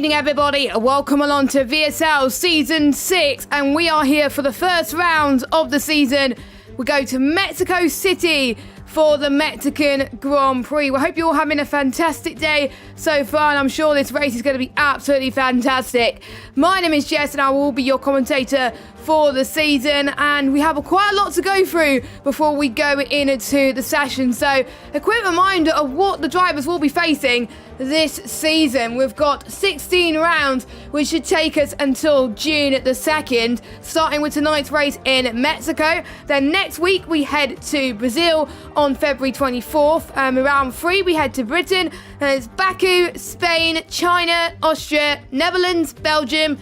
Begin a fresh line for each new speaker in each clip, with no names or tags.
evening, everybody. Welcome along to VSL Season 6, and we are here for the first round of the season. We go to Mexico City for the Mexican Grand Prix. We hope you're all having a fantastic day so far, and I'm sure this race is going to be absolutely fantastic. My name is Jess, and I will be your commentator for the season, and we have quite a lot to go through before we go into the session. So a quick reminder of what the drivers will be facing this season. We've got 16 rounds, which should take us until June the 2nd, starting with tonight's race in Mexico. Then next week we head to Brazil on February 24th. Round 3 we head to Britain, and it's Baku, Spain, China, Austria, Netherlands, Belgium,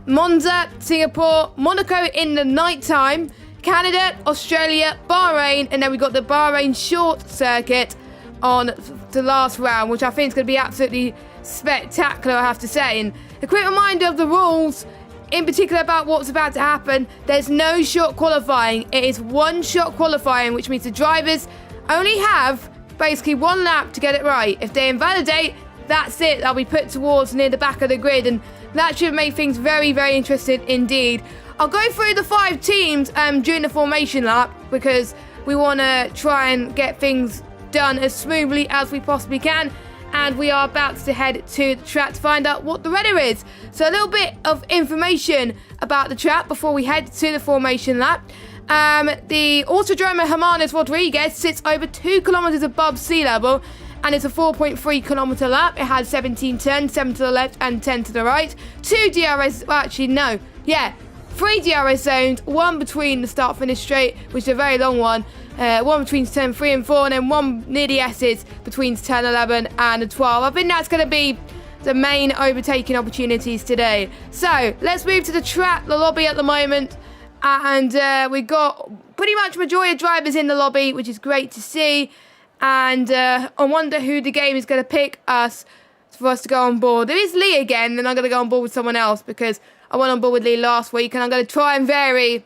Monza, Singapore, Monaco in the night time, Canada, Australia, Bahrain, and then we got the Bahrain short circuit on the last round, which I think is going to be absolutely spectacular, I have to say. And a quick reminder of the rules, in particular about what's about to happen. There's no short qualifying. It is one shot qualifying, which means the drivers only have basically one lap to get it right. If they invalidate, that's it. They'll be put towards near the back of the grid, and that should make things very, very interesting indeed. I'll go through the 5 teams during the formation lap, because we want to try and get things done as smoothly as we possibly can, and we are about to head to the track to find out what the weather is. So a little bit of information about the track before we head to the formation lap. The Autodromo Hermanos Rodriguez sits over 2 kilometers above sea level, and it's a 4.3 kilometer lap. It has 17 turns, 7 to the left and 10 to the right. 2 DRS, well, actually no, yeah, 3 DRS zones, 1 between the start finish straight, which is a very long one, 1 between turn 3 and 4, and then 1 near the S's between turn 11 and 12. I think that's going to be the main overtaking opportunities today. So let's move to the track, the lobby at the moment, and we've got pretty much majority of drivers in the lobby, which is great to see. And I wonder who the game is going to pick for us to go on board. There is Lee again, and I'm going to go on board with someone else because I went on board with Lee last week, and I'm going to try and vary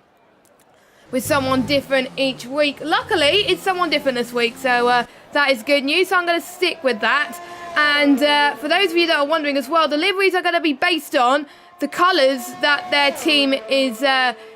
with someone different each week. Luckily, it's someone different this week, so that is good news. So I'm going to stick with that. And for those of you that are wondering as well, the liveries are going to be based on the colours that their team is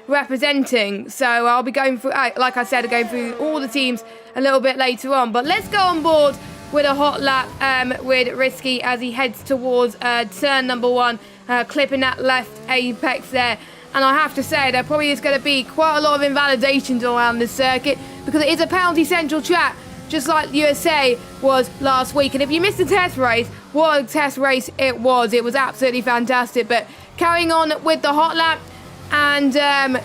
representing. So I'll be going through, like I said, going through all the teams a little bit later on. But let's go on board with a hot lap with Risky as he heads towards turn number 1, clipping that left apex there. And I have to say, there probably is going to be quite a lot of invalidations around this circuit, because it is a penalty central track, just like USA was last week. And if you missed the test race, what a test race it was. It was absolutely fantastic. But carrying on with the hot lap, and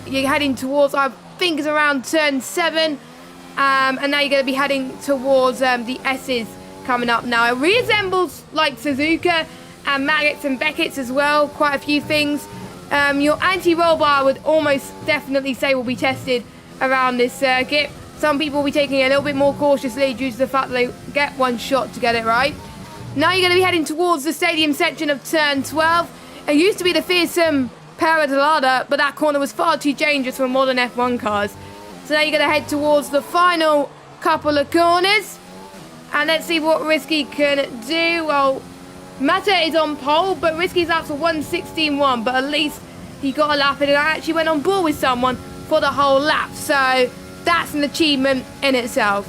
you're heading towards, I think it's around turn 7. And now you're going to be heading towards the S's coming up now. It resembles like Suzuka and Maggots and Beckett's as well, quite a few things. Your anti-roll bar I would almost definitely say will be tested around this circuit. Some people will be taking it a little bit more cautiously due to the fact that they get one shot to get it right. Now you're going to be heading towards the stadium section of turn 12. It used to be the fearsome Paradelada, but that corner was far too dangerous for modern F1 cars. So now you're going to head towards the final couple of corners. And let's see what Risky can do. Well, Mata is on pole, but Risky's laps are 1:16.1, but at least he got a lap in, and I actually went on board with someone for the whole lap. So that's an achievement in itself.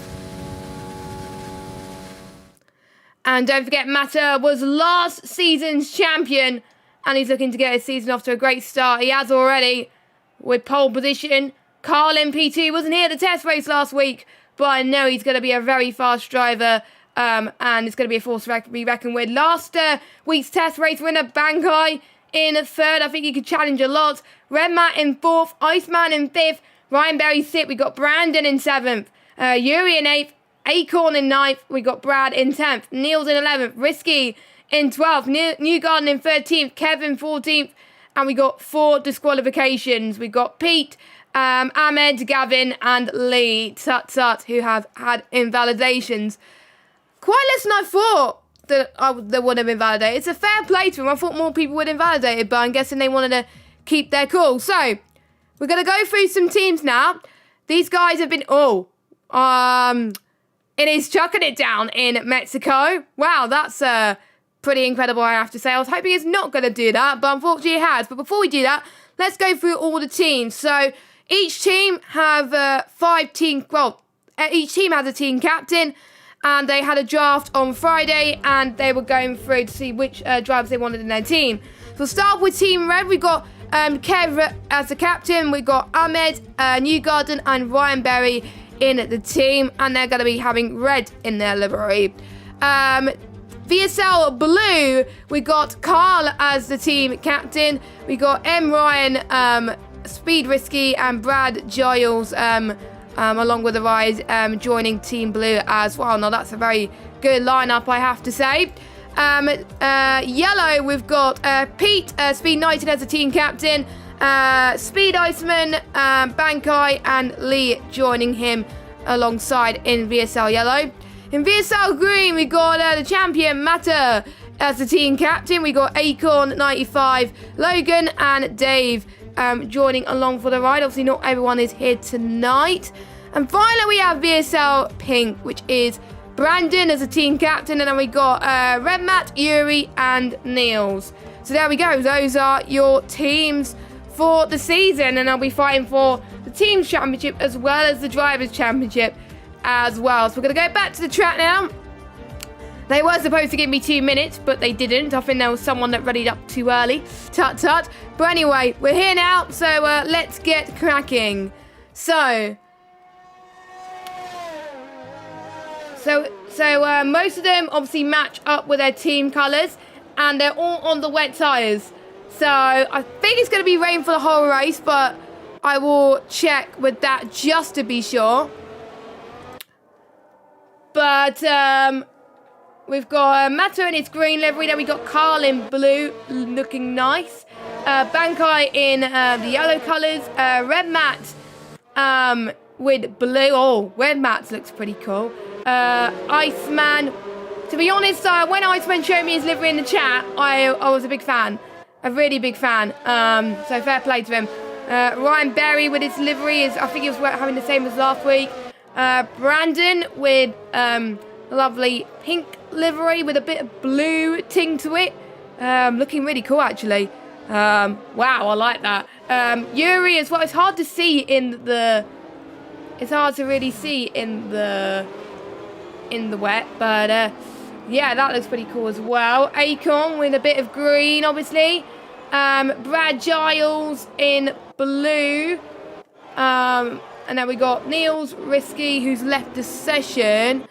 And don't forget, Mata was last season's champion, and he's looking to get his season off to a great start. He has already, with pole position. Carl in P2 wasn't here at the test race last week, but I know he's going to be a very fast driver, and it's going to be a force to be reckoned with. Last week's test race winner, Bankai in 3rd. I think he could challenge a lot. Red Matt in 4th, Iceman in 5th, Ryan Berry 6th. We got Brandon in 7th, Yuri in 8th, Acorn in 9th. We got Brad in 10th, Niels in 11th, Risky in 12th, Newgarden in 13th, Kevin 14th, and we got 4 disqualifications. We got Pete, Ahmed, Gavin, and Lee Tut, who have had invalidations. Quite less than I thought that they would have invalidated. It's a fair play to them. I thought more people would invalidate it, but I'm guessing they wanted to keep their cool. So we're going to go through some teams now. These guys have been, it is chucking it down in Mexico. Wow, that's pretty incredible, I have to say. I was hoping it's not going to do that, but unfortunately it has. But before we do that, let's go through all the teams. So each team have each team has a team captain, and they had a draft on Friday, and they were going through to see which drivers they wanted in their team. So we'll start with Team Red. We got Kev as the captain. We got Ahmed, Newgarden, and Ryan Berry in the team, and they're going to be having red in their livery. VSL Blue, we got Carl as the team captain. We got Ryan, Speed Risky, and Brad Giles, along with the Rise, joining Team Blue as well. Now, that's a very good lineup, I have to say. Yellow, we've got Pete, Speed Knighted as the team captain. Speed Iceman, Bankai, and Lee joining him alongside in VSL Yellow. In VSL Green, we got the champion, Matter, as the team captain. We got Acorn, 95, Logan, and Dave joining along for the ride. Obviously, not everyone is here tonight. And finally, we have VSL Pink, which is Brandon as a team captain. And then we got Red Matt, Yuri, and Niels. So there we go. Those are your teams for the season. And they'll be fighting for the team's championship as well as the driver's championship as well. So we're going to go back to the track now. They were supposed to give me 2 minutes, but they didn't. I think there was someone that readied up too early. Tut tut. But anyway, we're here now, so let's get cracking. So most of them obviously match up with their team colours, and they're all on the wet tyres. So I think it's going to be rain for the whole race, but I will check with that just to be sure. But we've got Matter in its green livery. Then we got Carl in blue, looking nice. Bankai in the yellow colours. Red Matt with blue. Oh, Red Matt looks pretty cool. Iceman. To be honest, when Iceman showed me his livery in the chat, I was a big fan. A really big fan. So fair play to him. Ryan Berry with his livery. I think he was having the same as last week. Brandon with lovely pink livery with a bit of blue ting to it. Looking really cool, actually. Wow, I like that. Yuri as well. It's hard to see in the... It's hard to really see in the wet, but yeah, that looks pretty cool as well. Acorn with a bit of green, obviously. Brad Giles in blue. And then we got Niels Risky, who's left the session.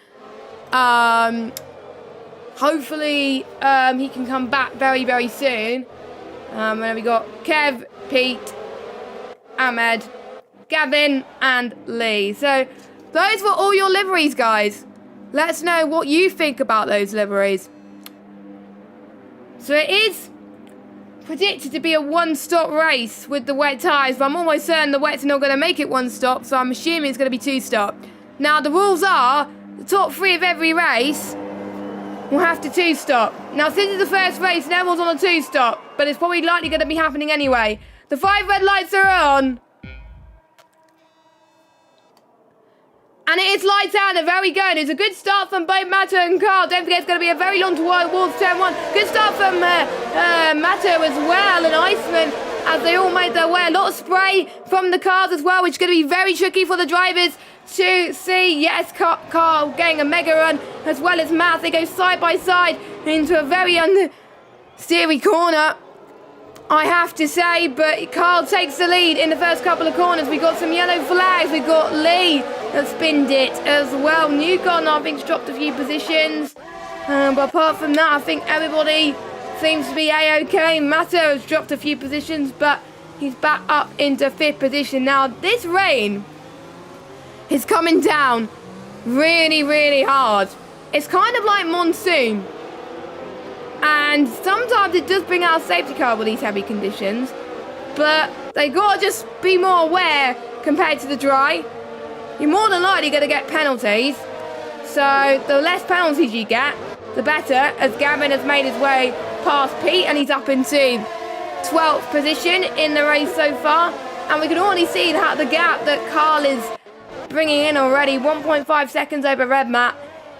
Hopefully, he can come back very, very soon. And then we got Kev, Pete, Ahmed, Gavin, and Lee. So those were all your liveries, guys. Let us know what you think about those liveries. So it is predicted to be a one-stop race with the wet tyres, but I'm almost certain the wets are not going to make it one-stop, so I'm assuming it's going to be two-stop. Now, the rules are the top 3 of every race will have to two-stop. Now, since it's the first race, and everyone's on a two-stop, but it's probably likely going to be happening anyway. The 5 red lights are on. And it is lights out, they're very good. It's a good start from both Matter and Carl. Don't forget, it's going to be a very long towards turn 1. Good start from Matter as well, and Iceman, as they all made their way. A lot of spray from the cars as well, which is going to be very tricky for the drivers to see. Yes, Carl getting a mega run, as well as Matt. They go side by side into a very steery corner, I have to say, but Carl takes the lead in the first couple of corners. We got some yellow flags. We got Lee that spinned it as well. Newgarden, I think, dropped a few positions. But apart from that, I think everybody seems to be A-OK. Matter has dropped a few positions, but he's back up into 5th position. Now, this rain is coming down really, really hard. It's kind of like monsoon. And sometimes it does bring out a safety car with these heavy conditions. But they got to just be more aware compared to the dry. You're more than likely going to get penalties. So the less penalties you get, the better. As Gavin has made his way past Pete, and he's up into 12th position in the race so far. And we can already see that the gap that Carl is bringing in already. 1.5 seconds over Red Matt.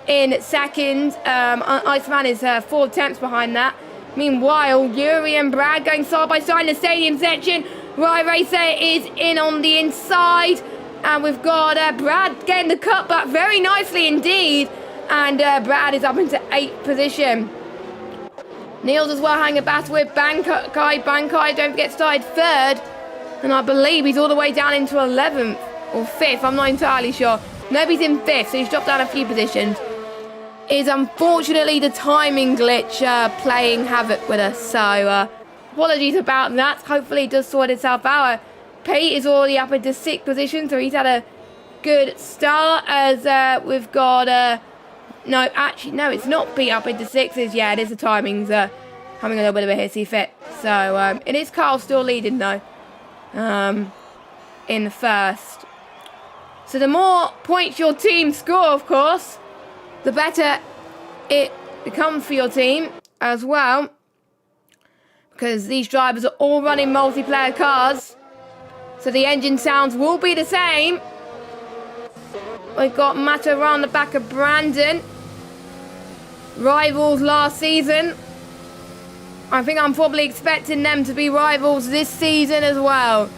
in second. Iceman is 4 tenths behind that. Meanwhile, Yuri and Brad going side by side in the stadium section. Rye Racer is in on the inside. And we've got Brad getting the cut back very nicely indeed. And Brad is up into 8th position. Niels as well having a battle with Bankai. Bankai, don't forget, started 3rd. And I believe he's all the way down into 11th or 5th. I'm not entirely sure. Nobody's in 5th, so he's dropped down a few positions. Is unfortunately the timing glitch playing havoc with us. So apologies about that. Hopefully it does sort itself out. Pete is already up into 6th position, so he's had a good start. As we've got... no, actually, no, it's not Pete up into 6s. Yeah, it is the timings having a little bit of a hissy fit. So it is Carl still leading though in the first. So the more points your team score, of course, the better it becomes for your team as well. Because these drivers are all running multiplayer cars. So the engine sounds will be the same. We've got Matta around the back of Brandon. Rivals last season. I think I'm probably expecting them to be rivals this season as well.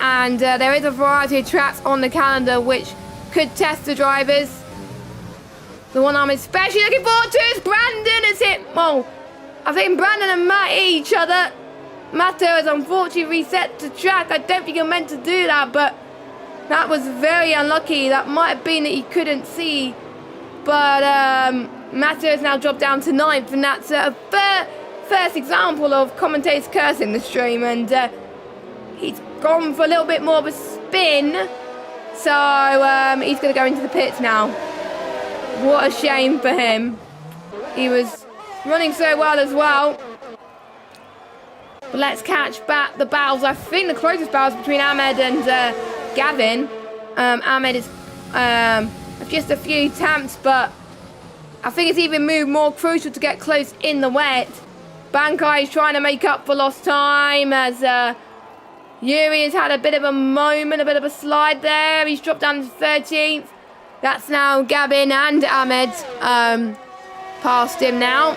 And there is a variety of tracks on the calendar which could test the drivers. The one I'm especially looking forward to is Brandon. Has hit, well, I think Brandon and Matt hit each other. Matta has unfortunately reset the track. I don't think you're meant to do that, but that was very unlucky. That might have been that he couldn't see. But Matta has now dropped down to 9th, and that's a first example of commentators cursing the stream. And he's gone for a little bit more of a spin. So he's going to go into the pits now. What a shame for him. He was running so well as well. But let's catch back the battles. I think the closest battles between Ahmed and Gavin. Ahmed is just a few attempts, but I think it's even moved more crucial to get close in the wet. Bankai is trying to make up for lost time as Yuri has had a bit of a moment, a bit of a slide there. He's dropped down to 13th. That's now Gavin and Ahmed past him now.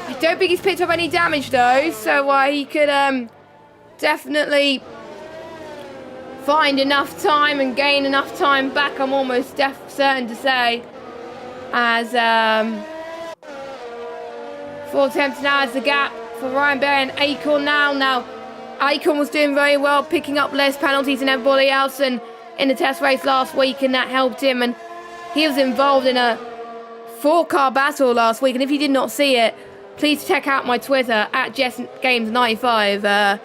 I don't think he's picked up any damage though, so he could definitely find enough time and gain enough time back. I'm almost certain to say. As 4 attempts now as the gap for Ryan Berry and Acorn now. Now, Acorn was doing very well, picking up less penalties than everybody else and in the test race last week, and that helped him. And he was involved in a 4-car battle last week. And if you did not see it, please check out my Twitter at JessGames95.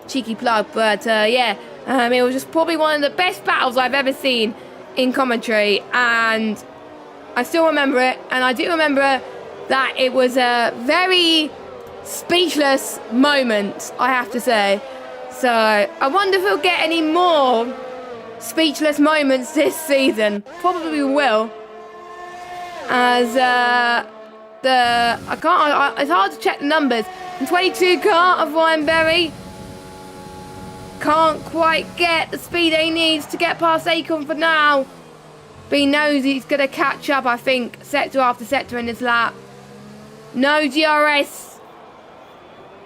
Cheeky plug, but yeah, it was just probably one of the best battles I've ever seen in commentary, and I still remember it. And I do remember that it was a very speechless moment, I have to say. So I wonder if we'll get any more speechless moments this season. Probably will, as it's hard to check the numbers. And 22 car of Ryan Berry can't quite get the speed he needs to get past Acorn for now. But he knows he's going to catch up, I think, sector after sector in this lap. No DRS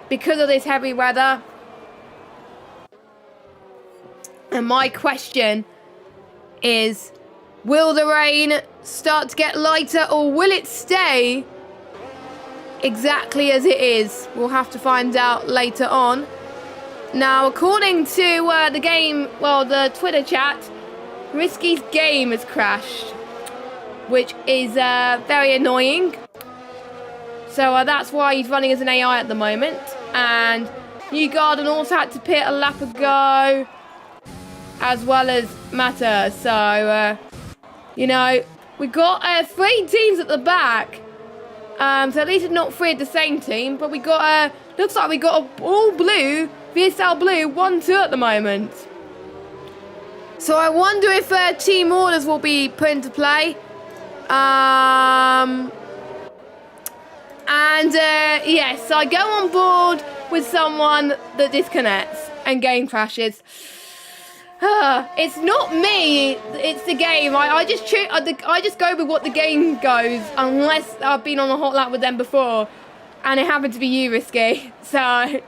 because of this heavy weather. And my question is, will the rain start to get lighter, or will it stay exactly as it is? We'll have to find out later on. Now, according to the game, well, the Twitter chat, Risky's game has crashed, which is very annoying. So that's why he's running as an AI at the moment. And Newgarden also had to pit a lap ago, as well as Matta. So, you know, we've got 3 teams at the back. So at least it's not 3 of the same team. But we got, looks like we got a all blue, VSL blue, 1-2 at the moment. So I wonder if team orders will be put into play. Yes, I go on board with someone that disconnects and game crashes. It's not me, it's the game. I just go with what the game goes, unless I've been on a hot lap with them before, and it happened to be you, Risky. So,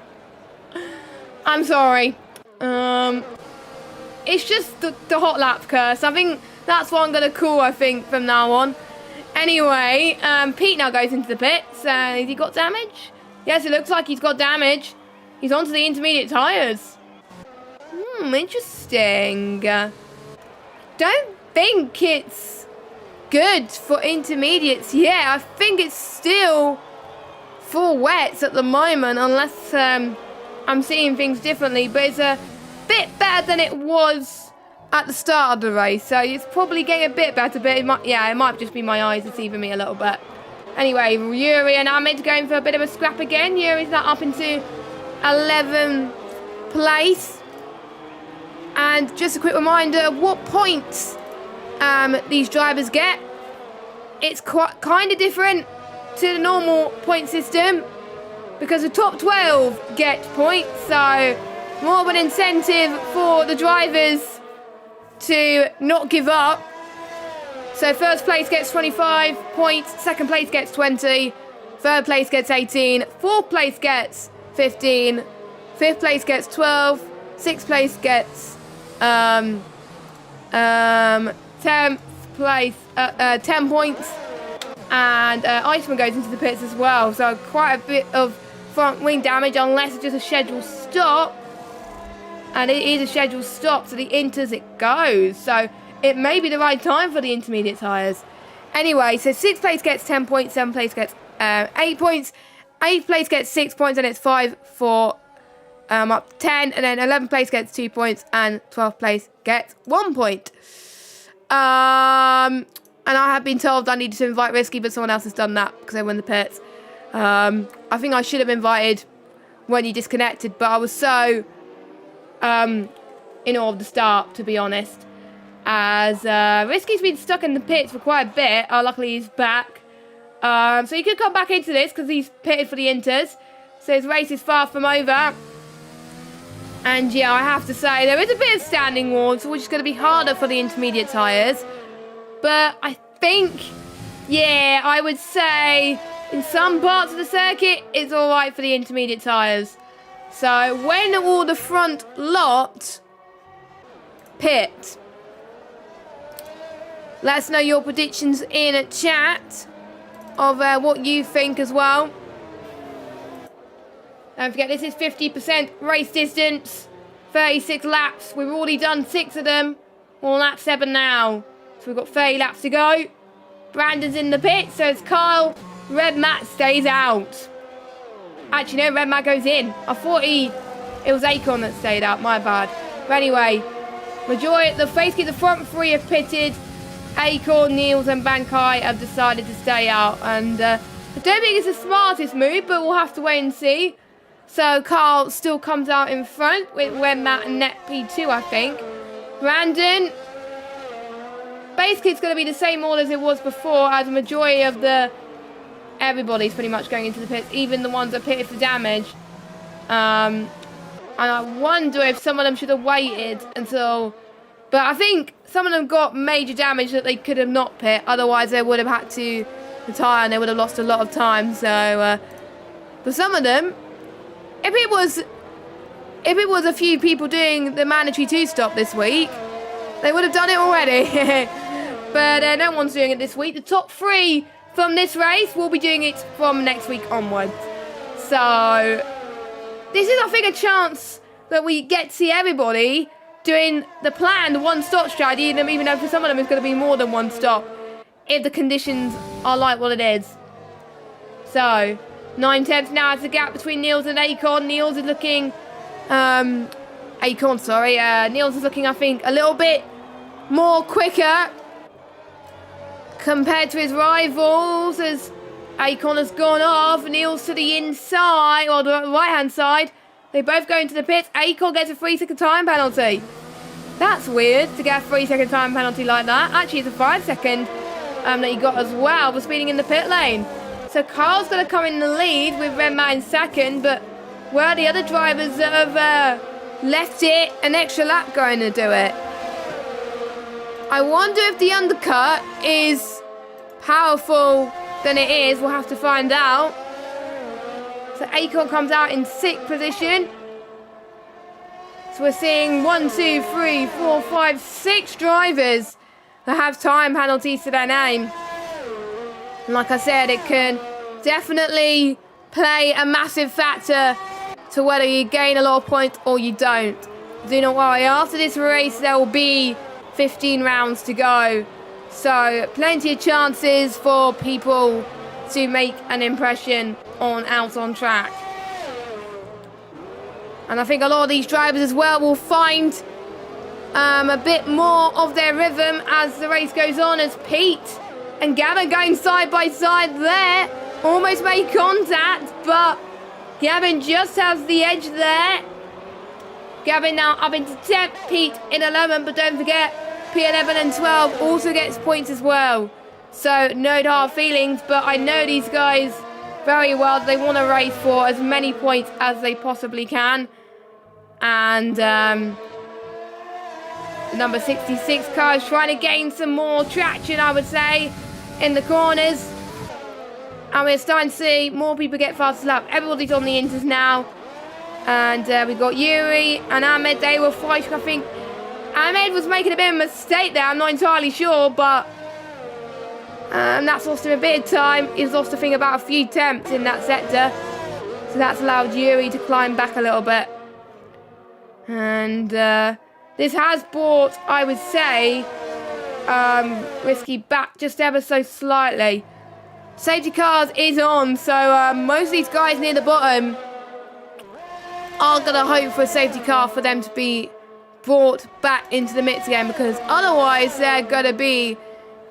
I'm sorry. It's just the hot lap curse. I think that's what I'm going to call, I think, from now on. Anyway, Pete now goes into the pits. Has he got damage? Yes, it looks like he's got damage. He's onto the intermediate tyres. Interesting. Don't think it's good for intermediates yet. I think it's still full wets at the moment, unless I'm seeing things differently. But it's a bit better than it was at the start of the race. So it's probably getting a bit better, but it might just be my eyes deceiving me a little bit. Anyway, Yuri and Ahmed going for a bit of a scrap again. Yuri's now up into 11th place. And just a quick reminder, what points these drivers get. It's kind of different to the normal point system, because the top 12 get points, so more of an incentive for the drivers to not give up. So first place gets 25 points, second place gets 20, third place gets 18, fourth place gets 15, fifth place gets 12, sixth place gets 10th place, 10 points, and Iceman goes into the pits as well, so quite a bit of front wing damage, unless it's just a scheduled stop, and it is a scheduled stop, so the inters it goes, so it may be the right time for the intermediate tyres. Anyway, so 6th place gets 10 points, 7th place gets 8 points, 8th place gets 6 points, and it's 5 for up 10, and then 11th place gets 2 points, and 12th place gets 1 point. And I have been told I needed to invite Risky, but someone else has done that because they won the pits. I think I should have invited when you disconnected, but I was so in awe of the start, to be honest. As Risky's been stuck in the pits for quite a bit. Luckily he's back. So he could come back into this because he's pitted for the Inters. So his race is far from over. And yeah, I have to say, there is a bit of standing wars, which is going to be harder for the intermediate tyres. But I think, yeah, I would say in some parts of the circuit, it's all right for the intermediate tyres. So when will the front lot pit? Let us know your predictions in a chat of what you think as well. Don't forget, this is 50% race distance, 36 laps. We've already done 6 of them. We're on lap 7 now. So we've got 30 laps to go. Brandon's in the pit, so it's Kyle. Red Matt stays out. Actually, no, Red Matt goes in. I thought it was Akon that stayed out, my bad. But anyway, basically the front 3 have pitted. Akon, Niels and Bankai have decided to stay out. And I don't think it's the smartest move, but we'll have to wait and see. So Carl still comes out in front with Red Matt and Net P2, I think. Brandon, basically it's going to be the same order as it was before, as the majority of everybody's pretty much going into the pits, even the ones that pitted for damage. And I wonder if some of them should have waited until... But I think some of them got major damage that they could have not pit, otherwise they would have had to retire and they would have lost a lot of time. So for some of them, if it was a few people doing the mandatory 2-stop this week, they would have done it already. But no one's doing it this week. The top 3 from this race will be doing it from next week onwards. So this is, I think, a chance that we get to see everybody doing the planned 1-stop strategy, even though for some of them it's going to be more than 1 stop, if the conditions are like what it is. So 9/10 now is the gap between Niels and Akon. Niels is looking, Niels is looking, I think, a little bit more quicker compared to his rivals, as Akon has gone off. Niels to the inside, or the right-hand side. They both go into the pits. Akon gets a 3-second time penalty. That's weird to get a 3-second time penalty like that. Actually, it's a 5-second that he got as well for speeding in the pit lane. So Carl's going to come in the lead with Red Matt in second, but where are the other drivers that have left it an extra lap going to do it. I wonder if the undercut is powerful than it is. We'll have to find out. So Acorn comes out in 6th position. So we're seeing 1, 2, 3, 4, 5, 6 drivers that have time penalties to their name. And like I said, it can definitely play a massive factor to whether you gain a lot of points or you don't. Do not worry, after this race there will be 15 rounds to go. So plenty of chances for people to make an impression out on track. And I think a lot of these drivers as well will find a bit more of their rhythm as the race goes on, as Pete and Gavin going side by side there. Almost made contact, but Gavin just has the edge there. Gavin now up into 10th, Pete in 11th, but don't forget P11 and 12 also gets points as well. So no hard feelings, but I know these guys very well. They want to race for as many points as they possibly can. And number 66 car is trying to gain some more traction, I would say, in the corners. And we're starting to see more people get fast lap. Everybody's on the inters now. And we've got Yuri and Ahmed. They were fighting, I think. Ahmed was making a bit of a mistake there. I'm not entirely sure, but that's lost him a bit of time. He's lost, I think, about a few attempts in that sector. So that's allowed Yuri to climb back a little bit. And this has brought, I would say, Risky back just ever so slightly. Safety cars is on, so most of these guys near the bottom are going to hope for a safety car for them to be brought back into the mix again, because otherwise they're going to be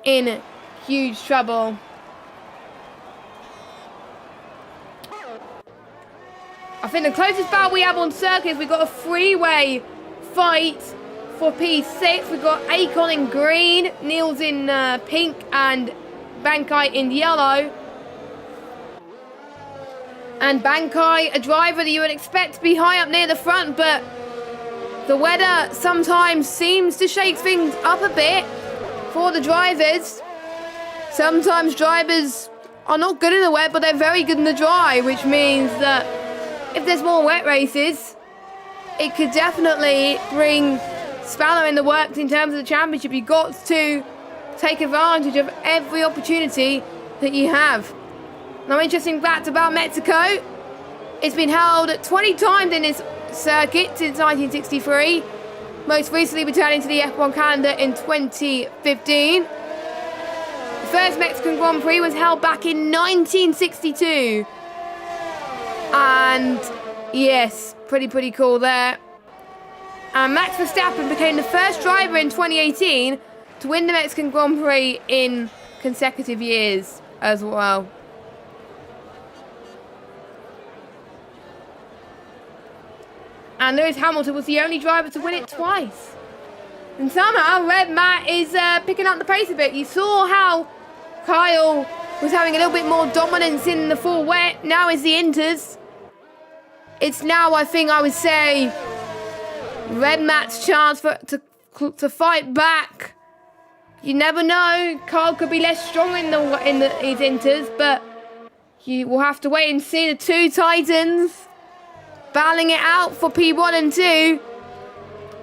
in huge trouble. I think the closest battle we have on circuit is we've got a three-way fight for P6. We've got Akon in green, Niels in pink, and Bankai in yellow. And Bankai, a driver that you would expect to be high up near the front, but the weather sometimes seems to shake things up a bit for the drivers. Sometimes drivers are not good in the wet, but they're very good in the dry, which means that if there's more wet races, it could definitely bring spanner in the works in terms of the championship. You've got to take advantage of every opportunity that you have. Now, interesting fact about Mexico, it's been held 20 times in this circuit since 1963, most recently returning to the F1 calendar in 2015. The first Mexican Grand Prix was held back in 1962. And yes, pretty cool there. And Max Verstappen became the first driver in 2018 to win the Mexican Grand Prix in consecutive years as well. And Lewis Hamilton was the only driver to win it twice. And somehow Red Matt is picking up the pace a bit. You saw how Kyle was having a little bit more dominance in the full wet. Now is the inters. It's now, I think I would say, Red Matt's chance to fight back. You never know. Kyle could be less strong in his inters, but you will have to wait and see. The two Titans battling it out for P1 and 2.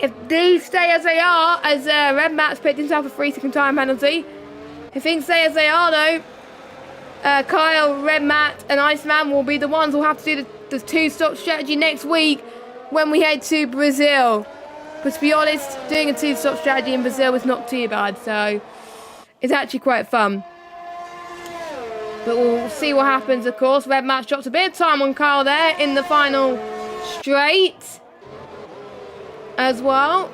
If these stay as they are, as Red Matt's picked himself a 3-second time penalty. If things stay as they are, though, Kyle, Red Matt, and Iceman will be the ones who will have to do the two-stop strategy next week when we head to Brazil. But to be honest, doing a two-stop strategy in Brazil is not too bad, so it's actually quite fun. But we'll see what happens, of course. Red Matt's dropped a bit of time on Kyle there in the final straight as well.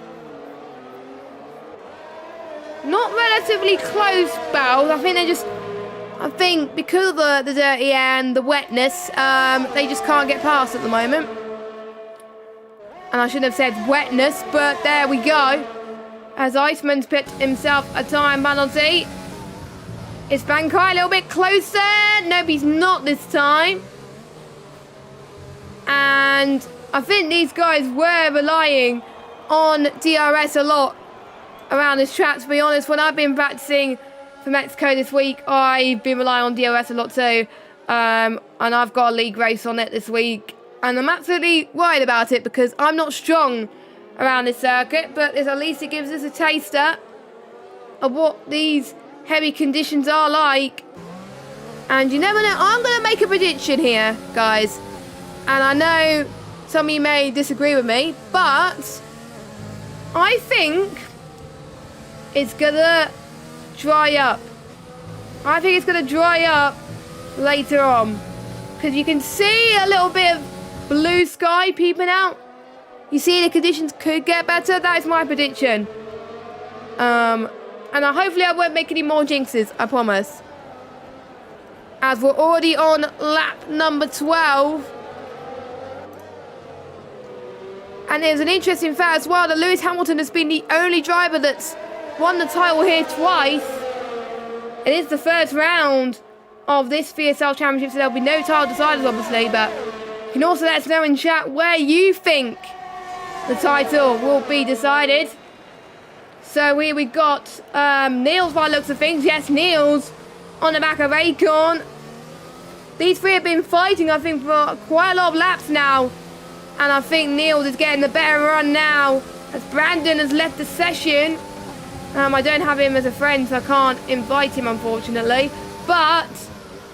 Not relatively close battles. I think because of the dirty air and the wetness, they just can't get past at the moment. And I shouldn't have said wetness, but there we go. As Iceman's picked himself a time penalty. Is Bankai a little bit closer? Nope, he's not this time. And I think these guys were relying on DRS a lot around this track, to be honest. When I've been practicing for Mexico this week, I've been relying on DRS a lot too. And I've got a league race on it this week. And I'm absolutely worried about it because I'm not strong around this circuit. But at least it gives us a taster of what these heavy conditions are like. And you never know. I'm going to make a prediction here, guys. And I know some of you may disagree with me, but I think it's going to dry up. I think it's going to dry up later on. Because you can see a little bit of blue sky peeping out. You see the conditions could get better. That is my prediction. And hopefully I won't make any more jinxes, I promise. As we're already on lap number 12. And there's an interesting fact as well that Lewis Hamilton has been the only driver that's won the title here twice. It is the first round of this VSL Championship, so there'll be no title deciders, obviously. But you can also let us know in chat where you think the title will be decided. So here we got Niels by the looks of things. Yes, Niels on the back of Acorn. These three have been fighting, I think, for quite a lot of laps now. And I think Niels is getting the better run now as Brandon has left the session. I don't have him as a friend, so I can't invite him, unfortunately. But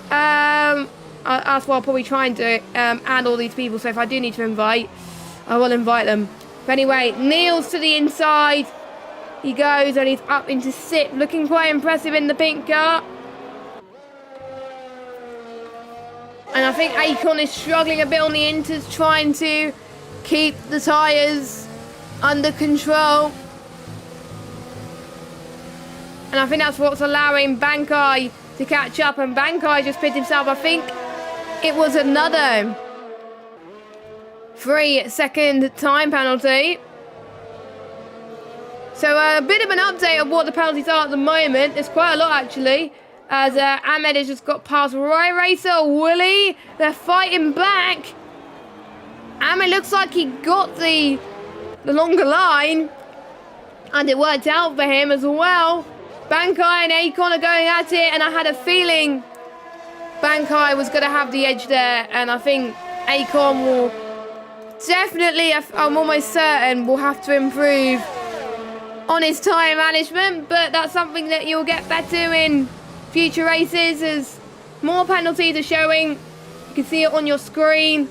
that's what I'll probably try and do, add all these people. So if I do need to invite, I will invite them. But anyway, Niels to the inside. He goes and he's up into 6th, looking quite impressive in the pink car. And I think Acorn is struggling a bit on the inters, trying to keep the tyres under control. And I think that's what's allowing Bankai to catch up. And Bankai just picked himself, I think it was another 3-second time penalty. So a bit of an update of what the penalties are at the moment. There's quite a lot, actually. As Ahmed has just got past Roy Racer, Willie. They're fighting back. Ahmed looks like he got the longer line. And it worked out for him as well. Bankai and Acorn are going at it. And I had a feeling Bankai was going to have the edge there. And I think Acorn will definitely, I'm almost certain, will have to improve on his time management. But that's something that you'll get better in future races as more penalties are showing. You can see it on your screen.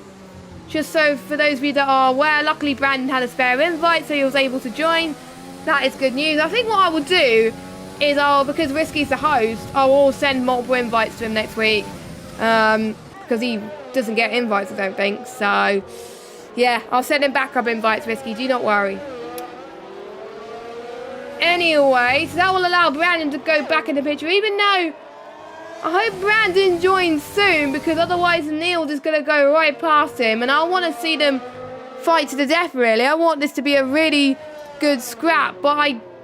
Just so for those of you that are aware, luckily Brandon had a spare invite, so he was able to join. That is good news. I think what I will do is because Risky's the host, I will send multiple invites to him next week. Because he doesn't get invites, I don't think. So, yeah, I'll send him backup invites, Risky. Do not worry. Anyway, so that will allow Brandon to go back in the picture, even though I hope Brandon joins soon, because otherwise Niels is going to go right past him, and I want to see them fight to the death, really. I want this to be a really good scrap, but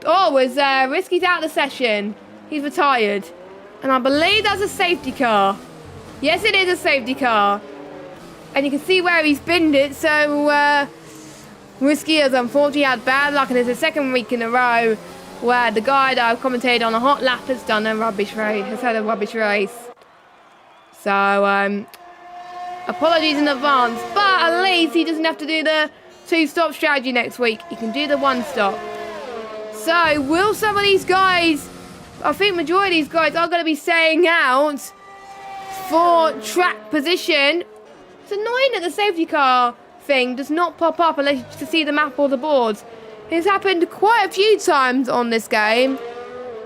Risky's out of the session. He's retired, and I believe that's a safety car. Yes, it is a safety car, and you can see where he's binned it, so Risky has unfortunately had bad luck, and it's the second week in a row where the guy that I've commentated on a hot lap has done a rubbish race, has had a rubbish race. So, apologies in advance, but at least he doesn't have to do the 2-stop strategy next week. He can do the 1-stop. So, will some of these guys, I think majority of these guys are going to be staying out for track position. It's annoying that the safety car thing does not pop up unless you to see the map or the boards. It's happened quite a few times on this game.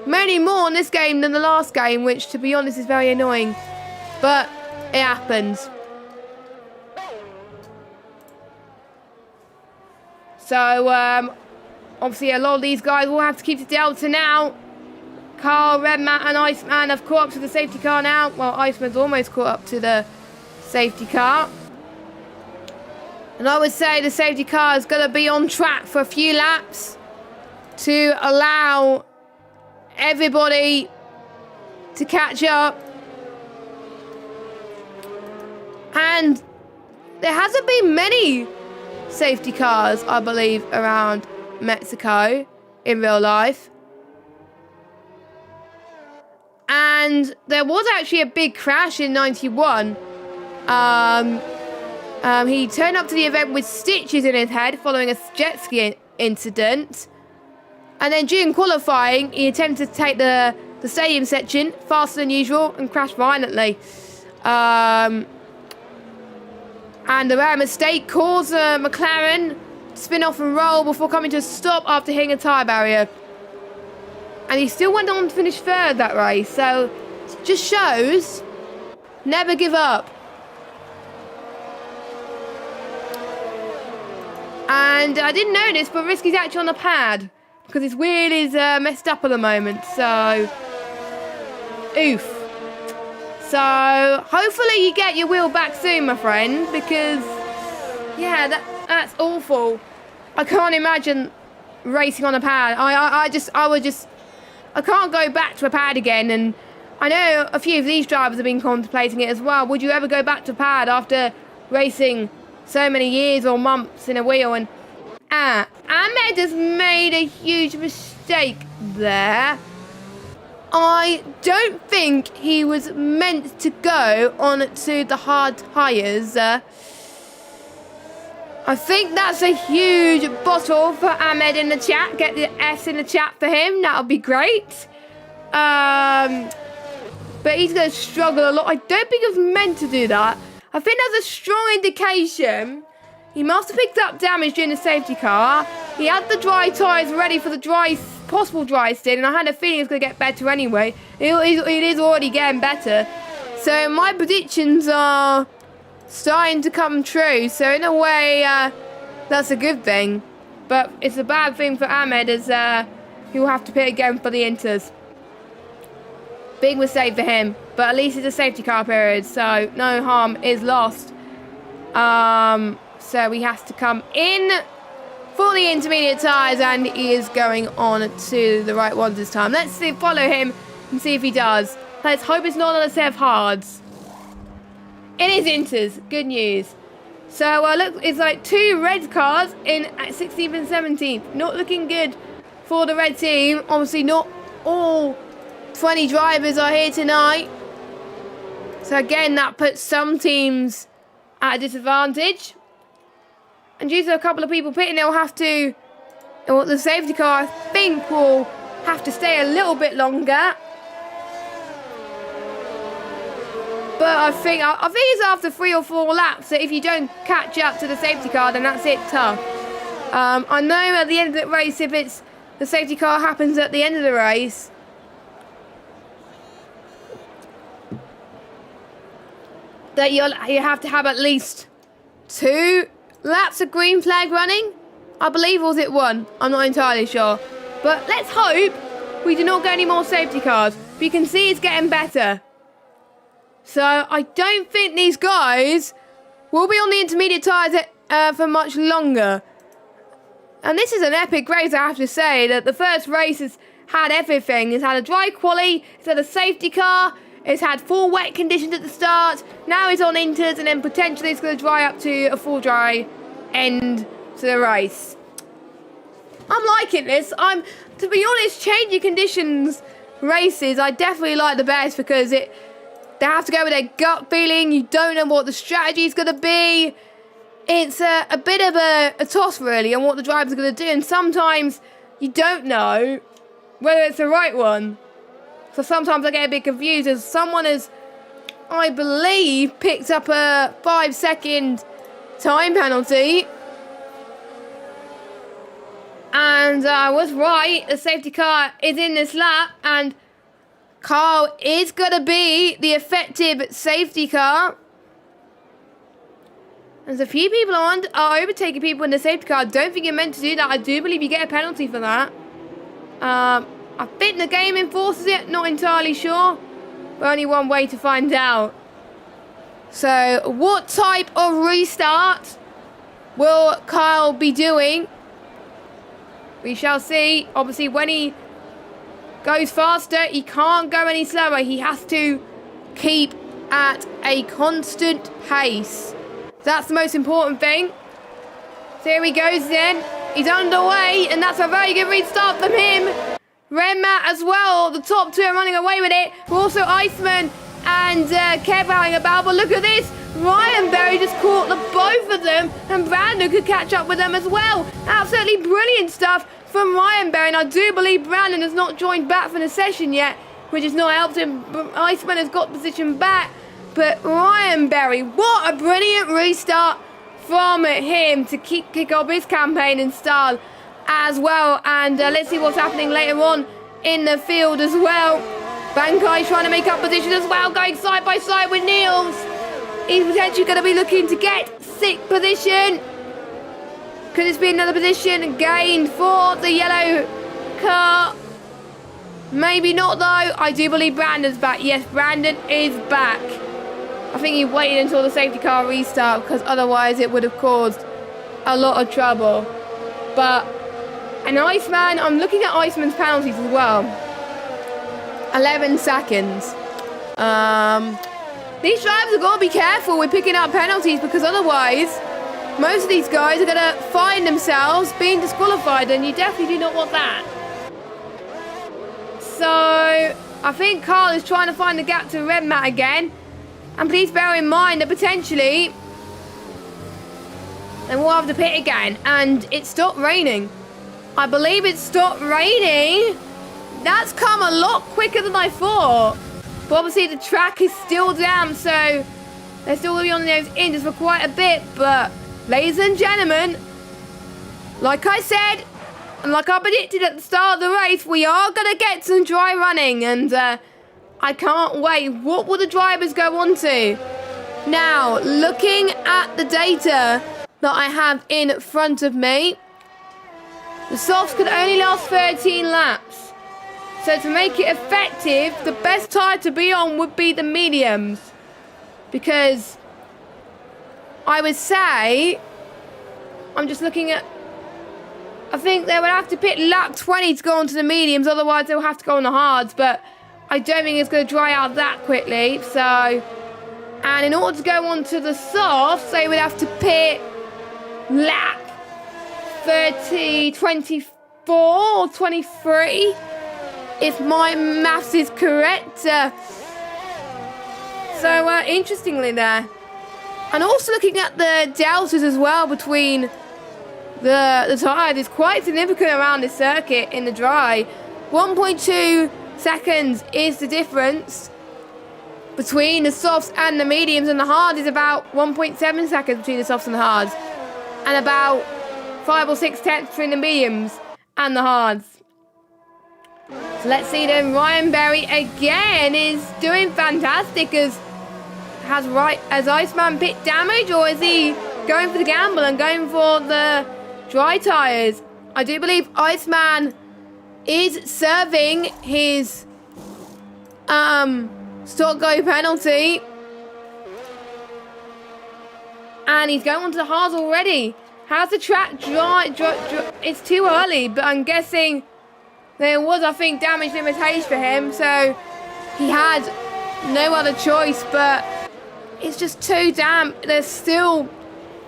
Many more on this game than the last game, which to be honest is very annoying. But it happens. So obviously a lot of these guys will have to keep the Delta now. Carl, Redman and Iceman have caught up to the safety car now. Well, Iceman's almost caught up to the safety car. And I would say the safety car is going to be on track for a few laps to allow everybody to catch up. And there hasn't been many safety cars, I believe, around Mexico in real life. And there was actually a big crash in 91. He turned up to the event with stitches in his head following a jet ski incident. And then during qualifying, he attempted to take the stadium section faster than usual and crashed violently. And the rare mistake caused McLaren to spin off and roll before coming to a stop after hitting a tyre barrier. And he still went on to finish third that race. So, just shows, never give up. And I didn't notice, but Risky's actually on the pad. Because his wheel is messed up at the moment. So, oof. So, hopefully you get your wheel back soon, my friend. Because, yeah, that's awful. I can't imagine racing on a pad. I can't go back to a pad again. And I know a few of these drivers have been contemplating it as well. Would you ever go back to pad after racing so many years or months in a wheel? And Ahmed has made a huge mistake there. I don't think he was meant to go on to the hard tyres. I think that's a huge bottle for Ahmed in the chat. Get the S in the chat for him. That would be great. But he's going to struggle a lot. I don't think he was meant to do that. I think that's a strong indication. He must have picked up damage during the safety car. He had the dry tyres ready for the possible dry stint, and I had a feeling it was going to get better anyway. It is already getting better. So my predictions are starting to come true. So in a way, that's a good thing. But it's a bad thing for Ahmed as he will have to pit again for the Inters. Big mistake for him. But at least it's a safety car period, so no harm is lost. So he has to come in for the intermediate tyres, and he is going on to the right ones this time. Let's follow him and see if he does. Let's hope it's not on a set of hards. It is Inters. Good news. So look, it's like 2 red cars in at 16th and 17th. Not looking good for the red team. Obviously, not all 20 drivers are here tonight. So again, that puts some teams at a disadvantage. And due to a couple of people pitting, they'll have to... the safety car, I think, will have to stay a little bit longer. But I think it's after 3 or 4 laps that if you don't catch up to the safety car, then that's it, tough. I know at the end of the race, if it's the safety car happens at the end of the race, that you have to have at least 2 laps of green flag running. I believe, or was it 1? I'm not entirely sure. But let's hope we do not get any more safety cars. But you can see it's getting better. So I don't think these guys will be on the intermediate tyres for much longer. And this is an epic race, I have to say. That the first race has had everything. It's had a dry quali, it's had a safety car, it's had 4 wet conditions at the start. Now it's on Inters, and then potentially it's going to dry up to a full dry end to the race. I'm liking this. To be honest, changing conditions races, I definitely like the best because they have to go with their gut feeling. You don't know what the strategy is going to be. It's a bit of a toss, really, on what the drivers are going to do. And sometimes you don't know whether it's the right one. So sometimes I get a bit confused as someone has, I believe, picked up a 5-second time penalty. And I was right. The safety car is in this lap. And Carl is going to be the effective safety car. There's a few people are overtaking people in the safety car. I don't think you're meant to do that. I do believe you get a penalty for that. I think the game enforces it. Not entirely sure. But only one way to find out. So, what type of restart will Kyle be doing? We shall see. Obviously, when he goes faster, he can't go any slower. He has to keep at a constant pace. That's the most important thing. So here he goes then. He's underway, and that's a very good restart from him. Renmat as well. The top two are running away with it. Also Iceman and Kev having a battle. But look at this. Ryan Berry just caught the both of them, and Brandon could catch up with them as well. Absolutely brilliant stuff from Ryan Berry, and I do believe Brandon has not joined back for the session yet, which has not helped him. Iceman has got position back, but Ryan Berry, what a brilliant restart from him to kick off his campaign in style as well. And let's see what's happening later on in the field as well. Bankai trying to make up position as well, going side by side with Niels. He's potentially going to be looking to get 6th position. Could this be another position gained for the yellow car? Maybe not though. I do believe Brandon's back. Yes, Brandon is back. I think he waited until the safety car restart, because otherwise it would have caused a lot of trouble. But an Iceman, I'm looking at Iceman's penalties as well. 11 seconds. These drivers have got to be careful with picking up penalties, because otherwise most of these guys are going to find themselves being disqualified, and you definitely do not want that. So I think Carl is trying to find the gap to Redmat again. And please bear in mind that potentially then we'll have to pit again. And it stopped raining. I believe it stopped raining. That's come a lot quicker than I thought. But obviously the track is still damp, so they're still going to be on those injuries for quite a bit. But ladies and gentlemen, like I said, and like I predicted at the start of the race, we are going to get some dry running. And I can't wait. What will the drivers go on to? Now, looking at the data that I have in front of me, the softs could only last 13 laps. So to make it effective, the best tyre to be on would be the mediums. Because I would say, I'm just looking at, I think they would have to pit lap 20 to go onto the mediums, otherwise they'll have to go on the hards. But I don't think it's going to dry out that quickly. So, and in order to go on to the softs, they would have to pit lap 30, 24 or 23, if my maths is correct. So, interestingly there. And also looking at the deltas as well between the tyres is quite significant around this circuit in the dry. 1.2 seconds is the difference between the softs and the mediums, and the hard is about 1.7 seconds between the softs and the hards, and about 5 or 6 tenths between the mediums and the hards. So let's see then. Ryan Berry again is doing fantastic as Iceman pit damage, or is he going for the gamble and going for the dry tyres? I do believe Iceman is serving his stop go penalty, and he's going onto the hards already. How's the track dry? It's too early, but I'm guessing there was, I think, damage limitation for him, so he had no other choice. But it's just too damp. There's still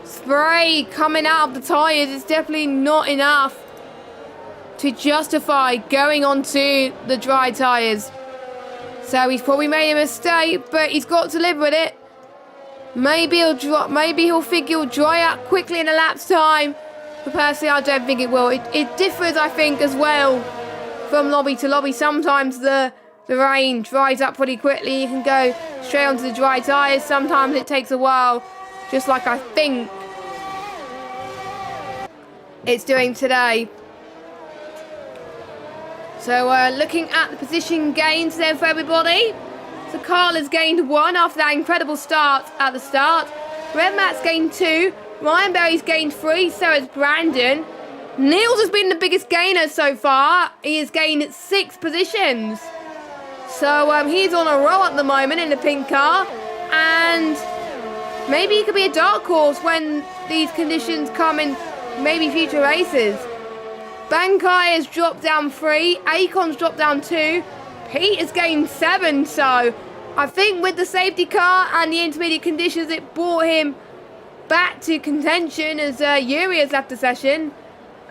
spray coming out of the tyres. It's definitely not enough to justify going onto the dry tyres. So he's probably made a mistake, but he's got to live with it. Maybe he'll think he'll dry out quickly in a lap's time, but personally I don't think it will. It differs, I think, as well from lobby to lobby. Sometimes the rain dries up pretty quickly. You can go straight onto the dry tyres. Sometimes it takes a while, just like I think it's doing today. So looking at the position gains there for everybody. So Carl has gained 1 after that incredible start at the start. Redmat's gained 2. Ryan Berry's gained 3. So has Brandon. Niels has been the biggest gainer so far. He has gained 6 positions. So he's on a roll at the moment in the pink car. And maybe he could be a dark horse when these conditions come in maybe future races. Bankai has dropped down 3. Akon's dropped down 2. Pete has gained 7. So I think with the safety car and the intermediate conditions, it brought him back to contention as Yuri has left the session.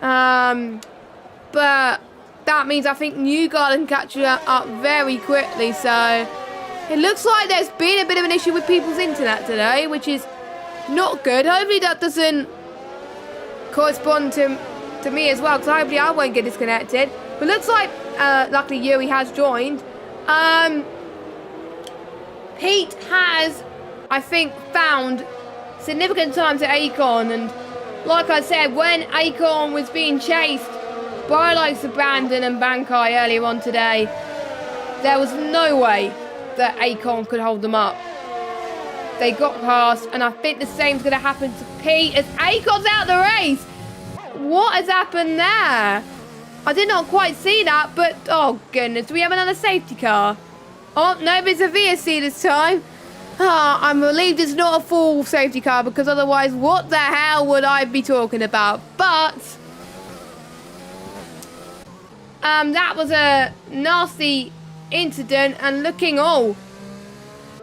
But that means I think Newgarden can catch up very quickly. So it looks like there's been a bit of an issue with people's internet today, which is not good. Hopefully that doesn't correspond to me as well, because hopefully I won't get disconnected. But looks like, luckily Yuri has joined. Pete has, I think, found significant time to Akon, and like I said, when Akon was being chased by likes of Brandon and Bankai earlier on today, there was no way that Akon could hold them up. They got past, and I think the same's going to happen to Pete as Akon's out the race. What has happened there? I did not quite see that, but oh goodness, do we have another safety car? Oh, no, it's a VSC this time. Oh, I'm relieved it's not a full safety car, because otherwise, what the hell would I be talking about? But that was a nasty incident, and looking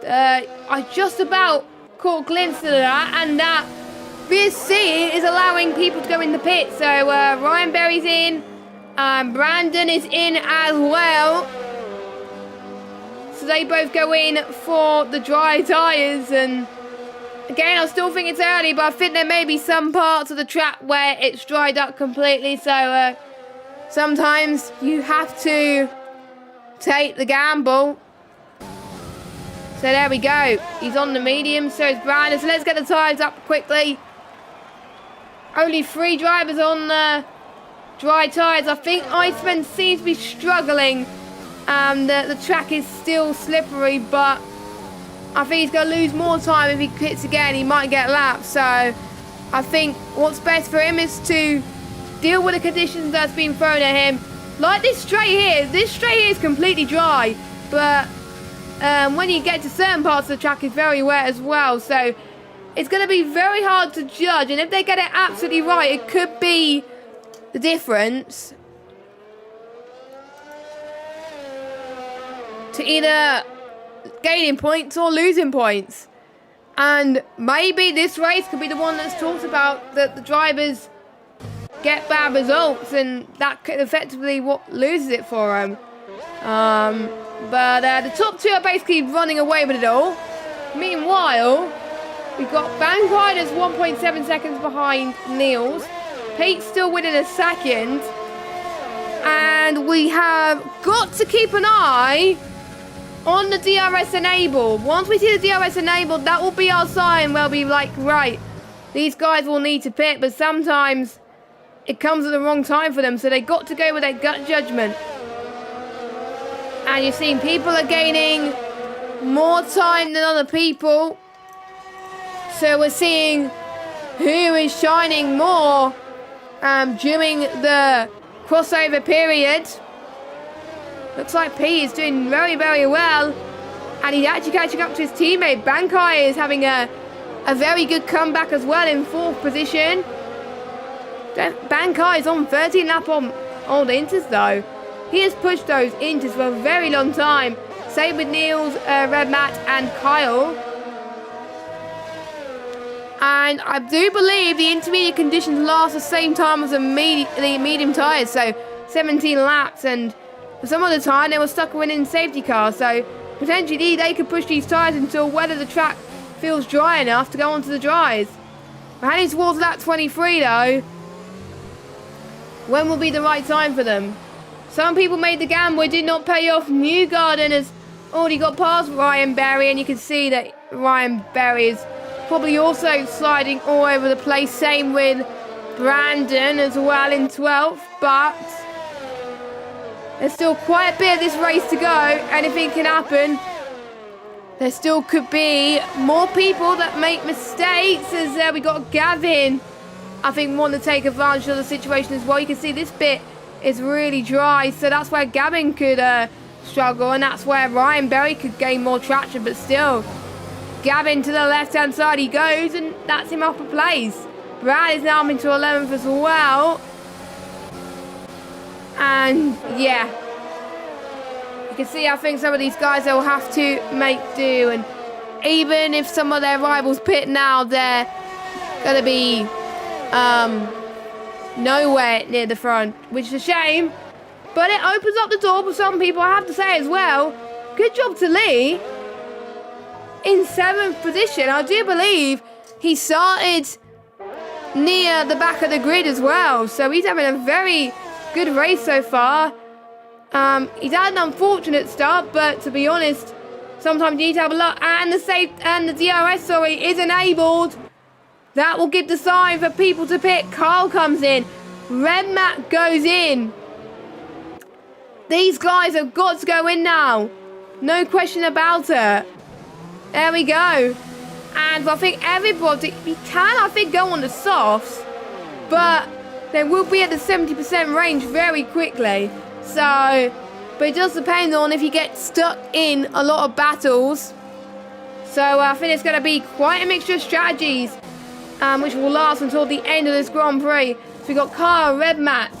I just about caught a glimpse of that, and that VSC is allowing people to go in the pit. So Ryan Berry's in, Brandon is in as well. So they both go in for the dry tyres, and again, I still think it's early, but I think there may be some parts of the track where it's dried up completely. So sometimes you have to take the gamble. So there we go. He's on the medium, so is Brandon. So let's get the tyres up quickly. Only 3 drivers on the dry tyres. I think Iceman seems to be struggling. The track is still slippery, but I think he's going to lose more time if he hits again. He might get lapped. So I think what's best for him is to deal with the conditions that's been thrown at him. Like this straight here. This straight here is completely dry, but when you get to certain parts of the track, it's very wet as well. So it's going to be very hard to judge. And if they get it absolutely right, it could be the difference to either gaining points or losing points. And maybe this race could be the one that's talked about, that the drivers get bad results, and that could effectively what loses it for them. But the top 2 are basically running away with it all. Meanwhile, we've got Bankai that's 1.7 seconds behind Niels. Pete's still winning a second. And we have got to keep an eye on the DRS enabled. Once we see the DRS enabled, that will be our sign. We'll be like, right, these guys will need to pit, but sometimes it comes at the wrong time for them, so they got to go with their gut judgment. And you're seeing people are gaining more time than other people. So we're seeing who is shining more during the crossover period. Looks like Pete is doing very, very well. And he's actually catching up to his teammate. Bankai is having a very good comeback as well in 4th position. Bankai is on 13 lap on the inters though. He has pushed those inters for a very long time. Same with Niels, Red Matt and Kyle. And I do believe the intermediate conditions last the same time as the medium tyres. So 17 laps, and for some of the time they were stuck winning safety cars. So potentially they could push these tyres until whether the track feels dry enough to go onto the dries. We're heading towards lap 23 though. When will be the right time for them? Some people made the gamble, it did not pay off. Newgarden has already got past Ryan Berry, and you can see that Ryan Berry is probably also sliding all over the place. Same with Brandon as well in 12th, but there's still quite a bit of this race to go. Anything can happen. There still could be more people that make mistakes, as we got Gavin, I think, want to take advantage of the situation as well. You can see this bit is really dry, so that's where Gavin could struggle, and that's where Ryan Berry could gain more traction. But still, Gavin to the left-hand side he goes, and that's him off a place. Brad is now into 11th as well. And yeah, you can see, I think some of these guys, they'll have to make do, and even if some of their rivals pit now, they're going to be nowhere near the front, which is a shame. But it opens up the door for some people, I have to say as well. Good job to Lee. In 7th position, I do believe he started near the back of the grid as well. So he's having a very good race so far. He's had an unfortunate start, but to be honest, sometimes you need to have a luck. And the DRS, is enabled. That will give the sign for people to pit. Carl comes in. Red mat goes in. These guys have got to go in now. No question about it. There we go. And I think everybody, I think, go on the softs. But they will be at the 70% range very quickly. So, but it does depend on if you get stuck in a lot of battles. So I think it's going to be quite a mixture of strategies, which will last until the end of this Grand Prix. So we've got Carl, Red Matt,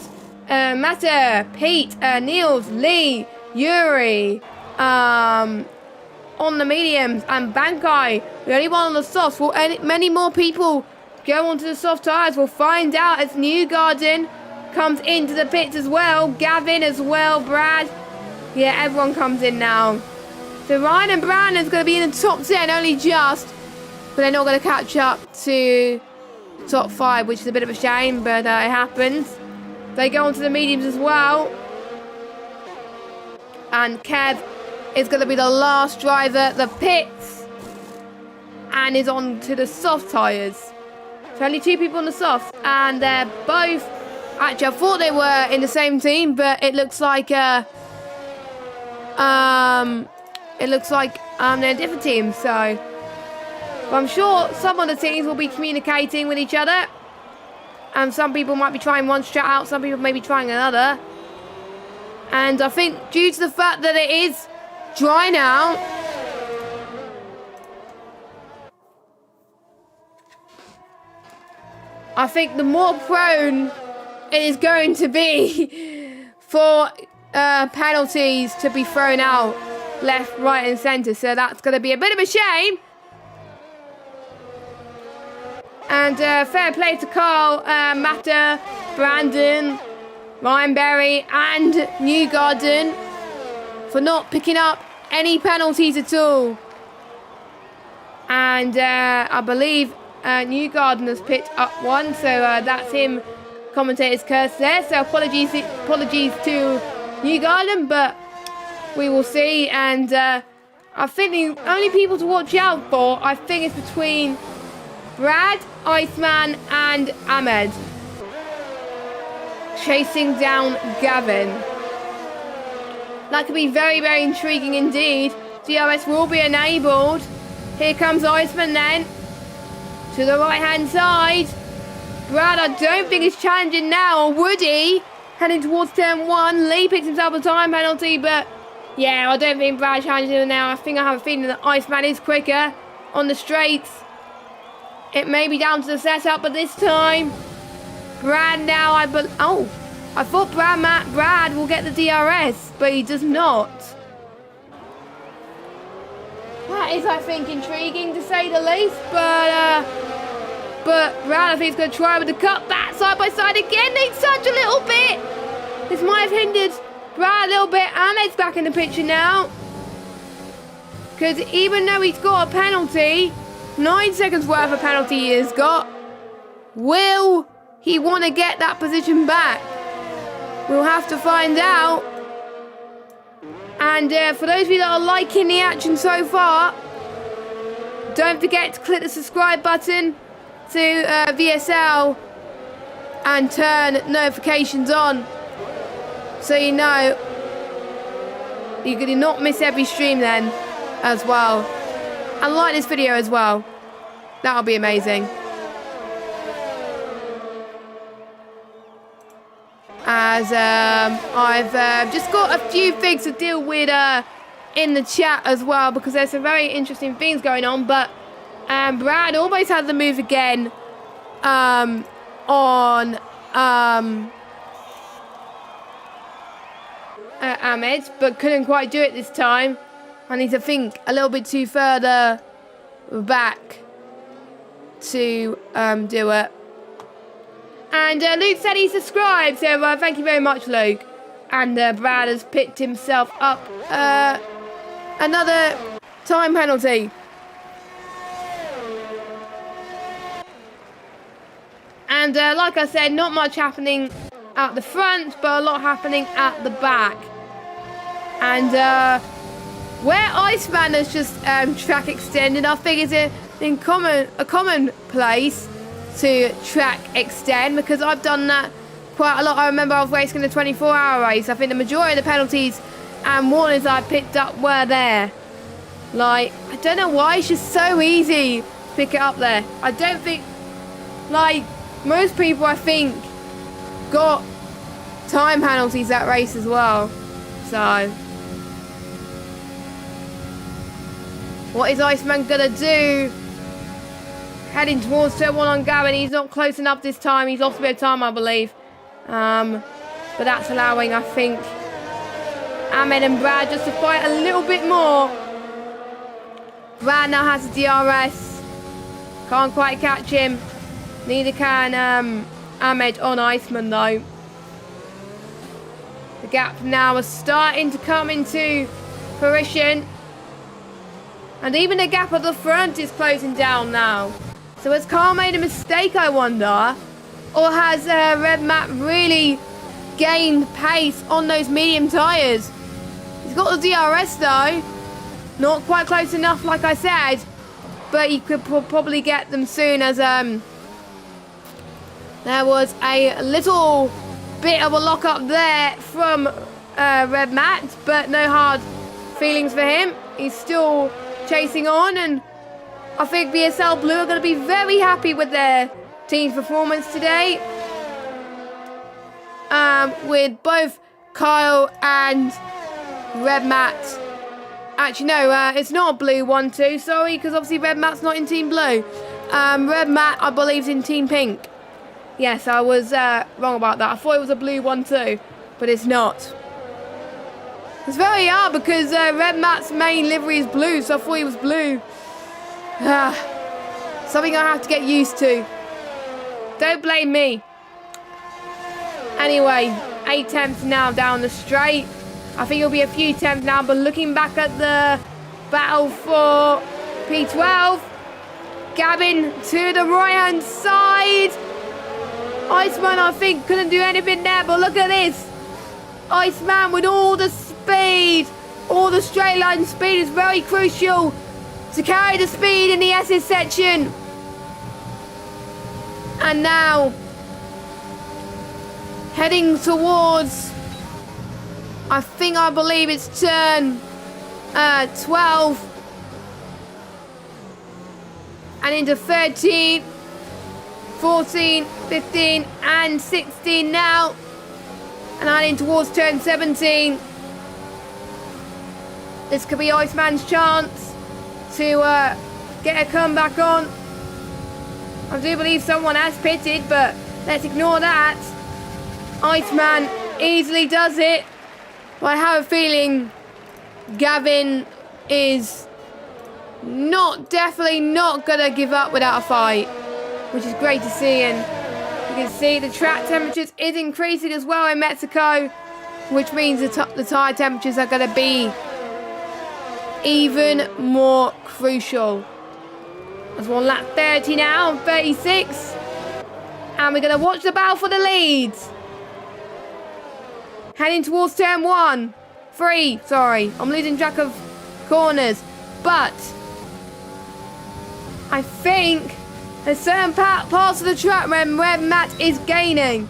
Matter, Pete, Niels, Lee, Yuri, on the mediums, and Bankai, the only one on the softs. Will many more people go onto the soft tyres? We'll find out as Newgarden comes into the pits as well. Gavin as well, Brad. Yeah, everyone comes in now. So Ryan and Brandon's going to be in the top 10, only just. But they're not going to catch up to top 5, which is a bit of a shame, but it happens. They go onto the mediums as well. And Kev is going to be the last driver, the pits, and is on to the soft tyres. So only 2 people on the softs, and they're both, actually I thought they were in the same team, but it looks like they're different teams. So I'm sure some of the teams will be communicating with each other, and some people might be trying one strat out, some people may be trying another. And I think due to the fact that it is dry now, I think the more prone it is going to be for penalties to be thrown out left, right and centre. So that's going to be a bit of a shame. And fair play to Carl, Matter, Brandon, Ryan Berry and Newgarden for not picking up any penalties at all. And I believe Newgarden has picked up one, so that's him, commentator's curse there. So apologies to Newgarden, but we will see. And I think the only people to watch out for, I think, is between Brad, Iceman and Ahmed, chasing down Gavin. That could be very, very intriguing indeed. DRS will be enabled. Here comes Iceman then. To the right-hand side. Brad, I don't think he's challenging now, or would he? Heading towards turn 1. Lee picks himself a time penalty, but yeah, I don't think Brad challenging him now. I think I have a feeling that Iceman is quicker on the straights. It may be down to the setup, but this time, Brad now, I thought Brad will get the DRS, but he does not. That is, I think, intriguing to say the least, but Brad, I think, is going to try with the cut back side by side again. They touch a little bit. This might have hindered Brad a little bit. Ahmed's back in the picture now. Because even though he's got a penalty, 9 seconds worth of penalty he has got, will he want to get that position back? We'll have to find out. And for those of you that are liking the action so far, don't forget to click the subscribe button to VSL and turn notifications on, so you know you're going to not miss every stream then as well. And like this video as well. That'll be amazing. As I've just got a few things to deal with in the chat as well, because there's some very interesting things going on. But Brad almost had the move again on Ahmed, but couldn't quite do it this time. I need to think a little bit too further back to do it. And Luke said he subscribed, so thank you very much, Luke. And Brad has picked himself up another time penalty. And like I said, not much happening at the front, but a lot happening at the back. And where Iceman has just track extended, I think it's a common place to track extend, because I've done that quite a lot. I remember I was racing a 24-hour race. I think the majority of the penalties and warnings I picked up were there. Like, I don't know why it's just so easy to pick it up there. I don't think, like, most people, I think, got time penalties that race as well. So, what is Iceman gonna do? Heading towards turn 1 on Gavin. He's not close enough this time. He's lost a bit of time, I believe. But that's allowing, I think, Ahmed and Brad just to fight a little bit more. Brad now has a DRS. Can't quite catch him. Neither can Ahmed on Iceman, though. The gap now is starting to come into fruition. And even the gap at the front is closing down now. So has Carl made a mistake, I wonder? Or has Red Matt really gained pace on those medium tyres? He's got the DRS, though. Not quite close enough, like I said. But he could probably get them soon, as there was a little bit of a lock-up there from Red Matt. But no hard feelings for him. He's still chasing on, and I think VSL Blue are going to be very happy with their team's performance today. With both Kyle and Red Matt. Actually, no, it's not Blue 1-2, sorry, because obviously Red Matt's not in Team Blue. Red Matt, I believe, is in Team Pink. Yes, I was wrong about that. I thought it was a Blue 1-2, but it's not. It's very hard because Red Matt's main livery is blue, so I thought he was blue. Something I have to get used to. Don't blame me. Anyway, 8 tenths now down the straight. I think it'll be a few tenths now, but looking back at the battle for P12, Gavin to the right-hand side. Iceman, I think, couldn't do anything there, but look at this. Iceman with all the speed, all the straight line speed is very crucial to carry the speed in the SS section. And now, heading towards, I believe it's turn 12. And into 13, 14, 15 and 16 now. And heading towards turn 17. This could be Iceman's chance to get a comeback on. I do believe someone has pitted, but let's ignore that. Iceman easily does it. But I have a feeling Gavin is definitely not going to give up without a fight, which is great to see. And you can see the track temperatures is increasing as well in Mexico, which means the tyre temperatures are going to be even more crucial. There's one lap 30 now, 36. And we're going to watch the battle for the leads. Heading towards turn 1. 3, sorry. I'm losing track of corners. But I think there's certain parts of the track where Red Matt is gaining.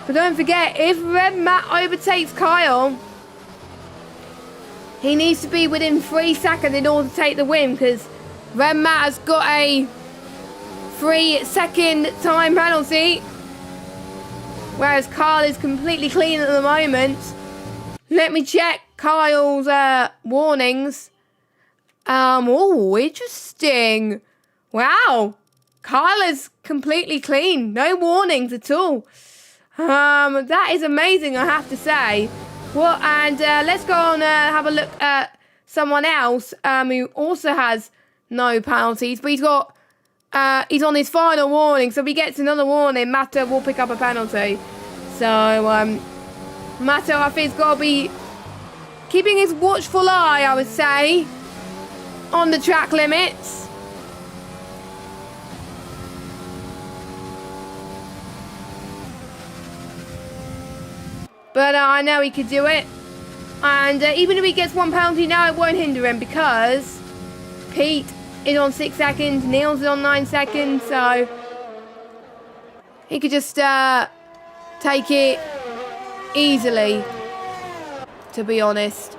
But don't forget, if Red Matt overtakes Kyle, he needs to be within 3 seconds in order to take the win, because Red Matt has got a 3-second time penalty, whereas Kyle is completely clean at the moment. Let me check Kyle's warnings. Oh, interesting. Wow. Kyle is completely clean. No warnings at all. That is amazing, I have to say. Well, and let's go on have a look at someone else who also has no penalties, but he's got he's on his final warning. So if he gets another warning, Mata will pick up a penalty. So, Mata, I think, has got to be keeping his watchful eye, I would say, on the track limits. But I know he could do it. And even if he gets one penalty now, it won't hinder him because Pete is on 6 seconds, Niels is on 9 seconds, so he could just take it easily, to be honest.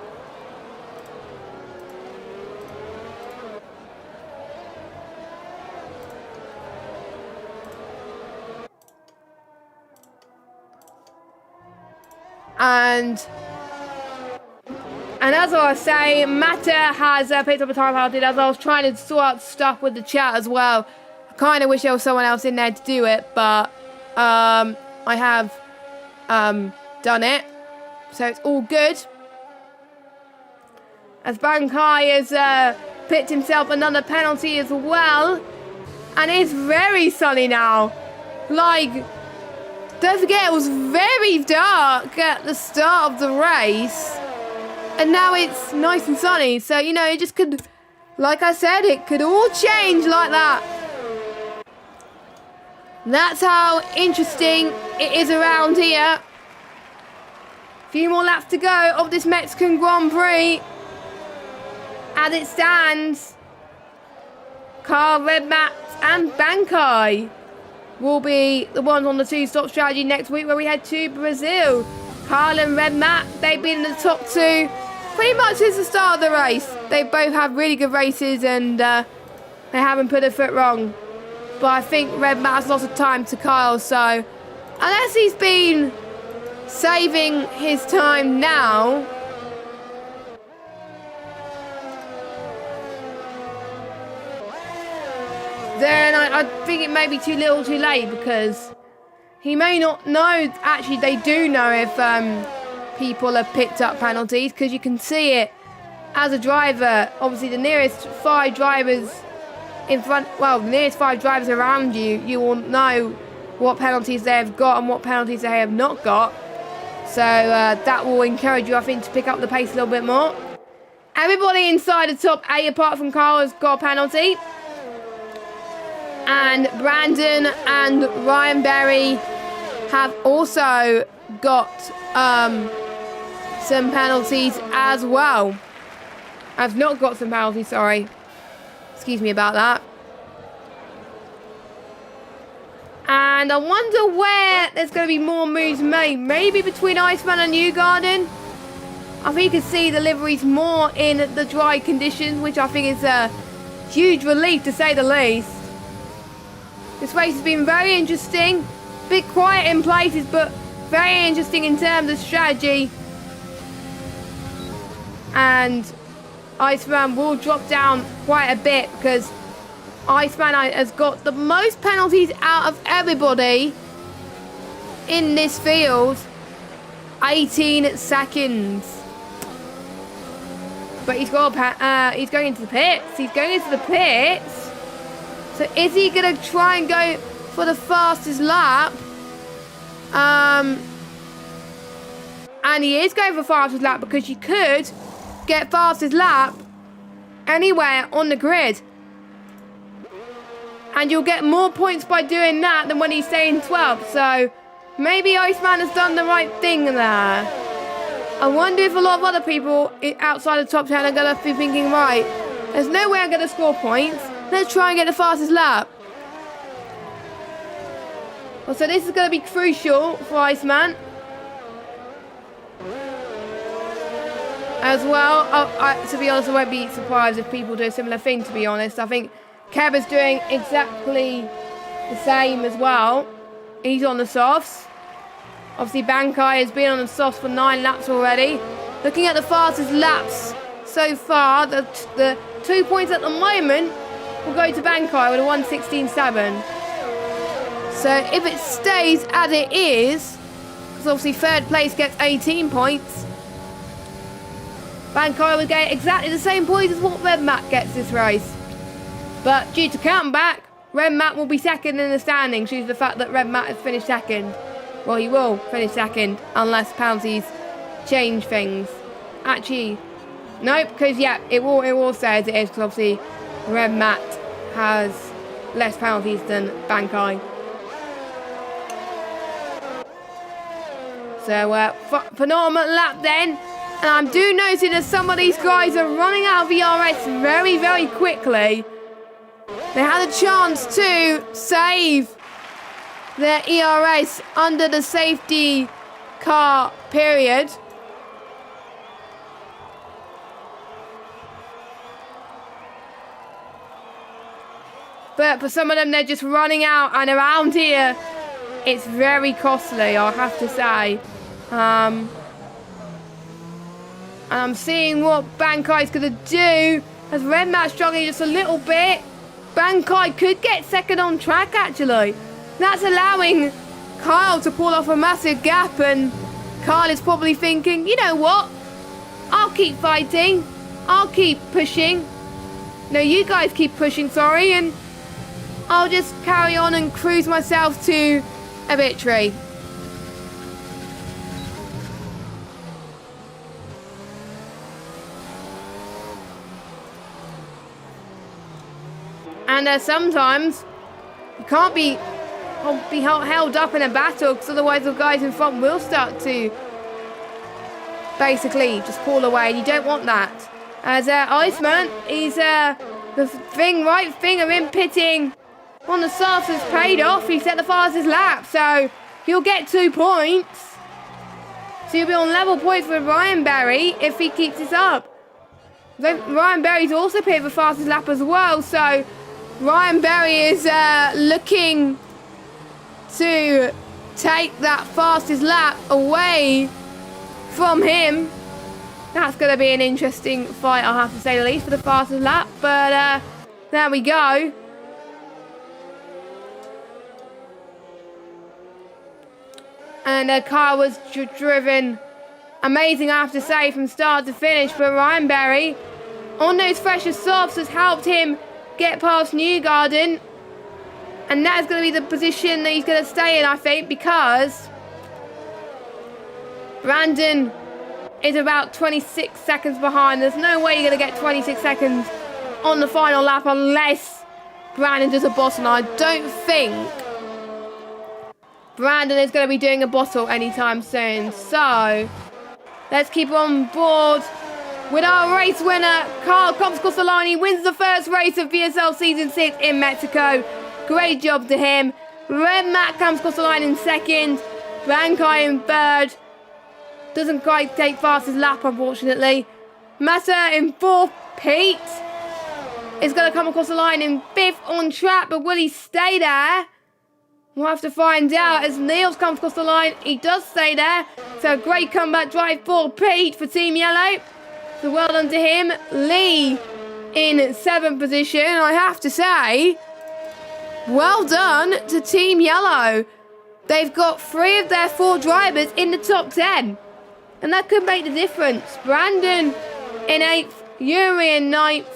And as I was saying, Mata has picked up a time penalty. As I was trying to sort out stuff with the chat as well. I kind of wish there was someone else in there to do it, but I have done it. So it's all good. As Bankai has picked himself another penalty as well. And it's very sunny now. Like, don't forget, it was very dark at the start of the race. And now it's nice and sunny. So, you know, it just could, like I said, it could all change like that. That's how interesting it is around here. A few more laps to go of this Mexican Grand Prix. As it stands, Carl, Red Matt and Bankai will be the ones on the two-stop strategy next week where we head to Brazil. Carl and Red Matt, they've been in the top two pretty much since the start of the race. They both have really good races and they haven't put a foot wrong. But I think Red Matt has lots of time to Kyle, so unless he's been saving his time now, then I think it may be too little too late, because he may not know. Actually, they do know if people have picked up penalties, because you can see it as a driver. Obviously, the nearest 5 drivers in front, well, the nearest 5 drivers around you, you will know what penalties they have got and what penalties they have not got. So that will encourage you, I think, to pick up the pace a little bit more. Everybody inside the top 8, apart from Carl, has got a penalty. And Brandon and Ryan Berry have also got some penalties as well. I've not got some penalties, sorry. Excuse me about that. And I wonder where there's going to be more moves made. Maybe between Iceman and Newgarden. I think you can see the liveries more in the dry conditions, which I think is a huge relief to say the least. This race has been very interesting. A bit quiet in places, but very interesting in terms of strategy. And Iceman will drop down quite a bit because Iceman has got the most penalties out of everybody in this field. 18 seconds. But he's got he's going into the pits. He's going into the pits. So is he going to try and go for the fastest lap? And he is going for fastest lap because you could get fastest lap anywhere on the grid. And you'll get more points by doing that than when he's staying 12th. So maybe Iceman has done the right thing there. I wonder if a lot of other people outside the top 10 are going to be thinking, right, there's no way I'm going to score points. Let's try and get the fastest lap. Well, so this is going to be crucial for Iceman. As well, to be honest, I won't be surprised if people do a similar thing, to be honest. I think Kev is doing exactly the same as well. He's on the softs. Obviously, Bankai has been on the softs for 9 laps already. Looking at the fastest laps so far, the 2 points at the moment will go to Bankai with a 1:16.7. So if it stays as it is, because obviously third place gets 18 points, Bankai will get exactly the same points as what Red Matt gets this race. But due to comeback, Red Matt will be second in the standings due to the fact that Red Matt has finished second. Well, he will finish second unless penalties change things. Actually, nope, because yeah, it will say as it is, because obviously Red Matt has less penalties than Bankai. So, penultimate lap then. And I'm do noticing that some of these guys are running out of ERS very, very quickly. They had a chance to save their ERS under the safety car period. But for some of them, they're just running out, and around here, it's very costly, I have to say. And I'm seeing what Bankai's going to do. As Red Matt struggling just a little bit. Bankai could get second on track, actually. That's allowing Kyle to pull off a massive gap, and Kyle is probably thinking, you know what? I'll keep fighting. I'll keep pushing. No, you guys keep pushing, sorry, and I'll just carry on and cruise myself to a victory. And sometimes you can't be held up in a battle, because otherwise the guys in front will start to basically just pull away, and you don't want that. As Iceman, he's the right thing of him pitting on the softs has paid off. He set the fastest lap, so he'll get 2 points. So he'll be on level points with Ryan Berry if he keeps this up. Ryan Berry's also pitted the fastest lap as well, so Ryan Berry is looking to take that fastest lap away from him. That's going to be an interesting fight, I'll have to say the least, for the fastest lap. But there we go. And Kyle was driven amazing, I have to say, from start to finish. But Ryan Berry, on those fresher softs, has helped him get past Newgarden. And that is going to be the position that he's going to stay in, I think, because Brandon is about 26 seconds behind. There's no way you're going to get 26 seconds on the final lap unless Brandon does a bottle. And I don't think Brandon is going to be doing a bottle anytime soon. So let's keep on board with our race winner. Carl comes across the line. He wins the first race of VSL Season 6 in Mexico. Great job to him. Red Matt comes across the line in second. Bankai in third. Doesn't quite take fastest lap, unfortunately. Massa in fourth. Pete is going to come across the line in fifth on track, but will he stay there? We'll have to find out. As Niels comes across the line, he does stay there. So great comeback drive for Pete for Team Yellow. So well done to him. Lee in seventh position. I have to say, well done to Team Yellow. They've got 3 of their 4 drivers in the top 10. And that could make the difference. Brandon in 8th, Yuri in 9th.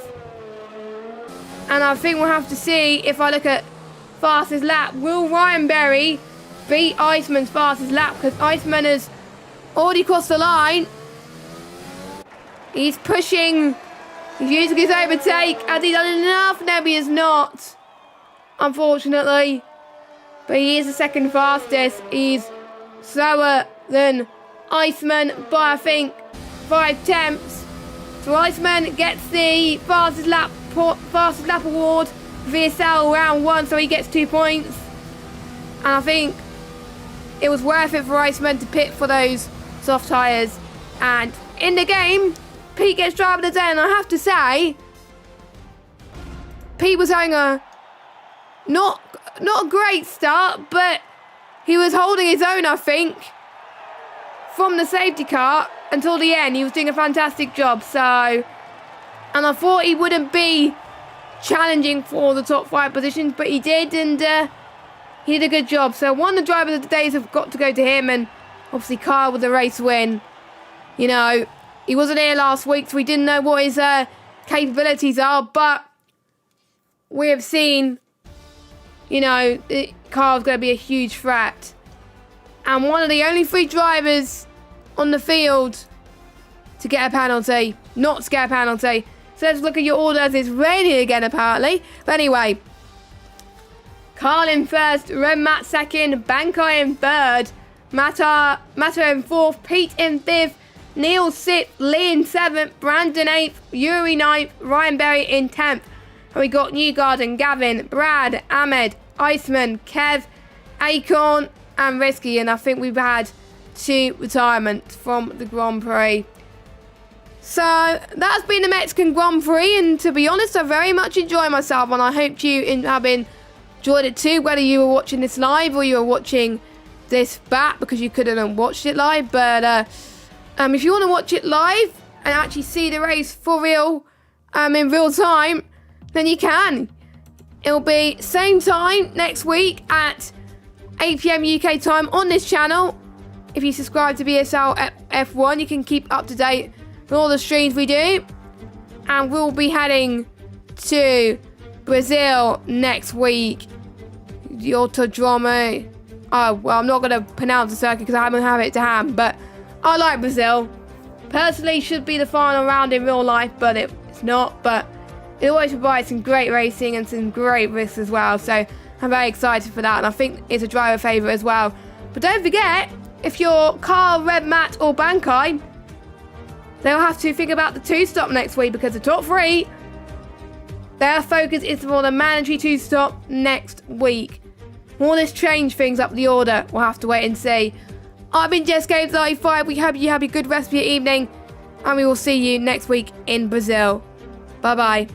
And I think we'll have to see, if I look at fastest lap, will Ryan Berry beat Iceman's fastest lap? Because Iceman has already crossed the line. He's pushing. He's using his overtake. Has he done enough? No, he has not, unfortunately. But he is the second fastest. He's slower than Iceman by, I think, 5 tenths. So Iceman gets the fastest lap award, VSL round 1, so he gets 2 points. And I think it was worth it for Iceman to pit for those soft tyres. And in the game, Pete gets driver of the day, and I have to say, Pete was having a not a great start, but he was holding his own, I think, from the safety car until the end. He was doing a fantastic job. So, and I thought he wouldn't be challenging for the top 5 positions, but he did, and he did a good job. So one of the drivers of the days have got to go to him, and obviously Kyle with the race win. You know, he wasn't here last week, so we didn't know what his capabilities are, but we have seen you know, Carl's going to be a huge threat. And one of the only 3 drivers on the field to get a penalty, not to get a penalty. So let's look at your orders. It's raining again, apparently. But anyway, Carl in first, Red Matt second, Bankai in third, Mata in fourth, Pete in fifth, Neil sixth, Lee in seventh, Brandon eighth, Yuri ninth, Ryan Berry in 10th. And we got Newgarden, Gavin, Brad, Ahmed, Iceman, Kev, Acorn, and Risky. And I think we've had 2 retirements from the Grand Prix. So that's been the Mexican Grand Prix, and to be honest, I very much enjoyed myself, and I hope you have enjoyed it too, whether you were watching this live or you were watching this back because you couldn't have watched it live. But if you want to watch it live and actually see the race for real, in real time, then you can. It'll be same time next week at 8 PM UK time on this channel. If you subscribe to VSL F1, you can keep up to date with all the streams we do. And we'll be heading to Brazil next week. The Autodromo. Oh, well, I'm not going to pronounce the circuit because I haven't had it to hand. But I like Brazil. Personally, should be the final round in real life, but it's not. But it always provides some great racing and some great risks as well. So I'm very excited for that. And I think it's a driver favourite as well. But don't forget, if you're Carl, Red Matt or Bankai, they'll have to think about the 2-stop next week because the top 3, their focus is for the mandatory 2-stop next week. Will this change things up the order? We'll have to wait and see. I've been JessGame35. We hope you have a good rest of your evening, and we will see you next week in Brazil. Bye-bye.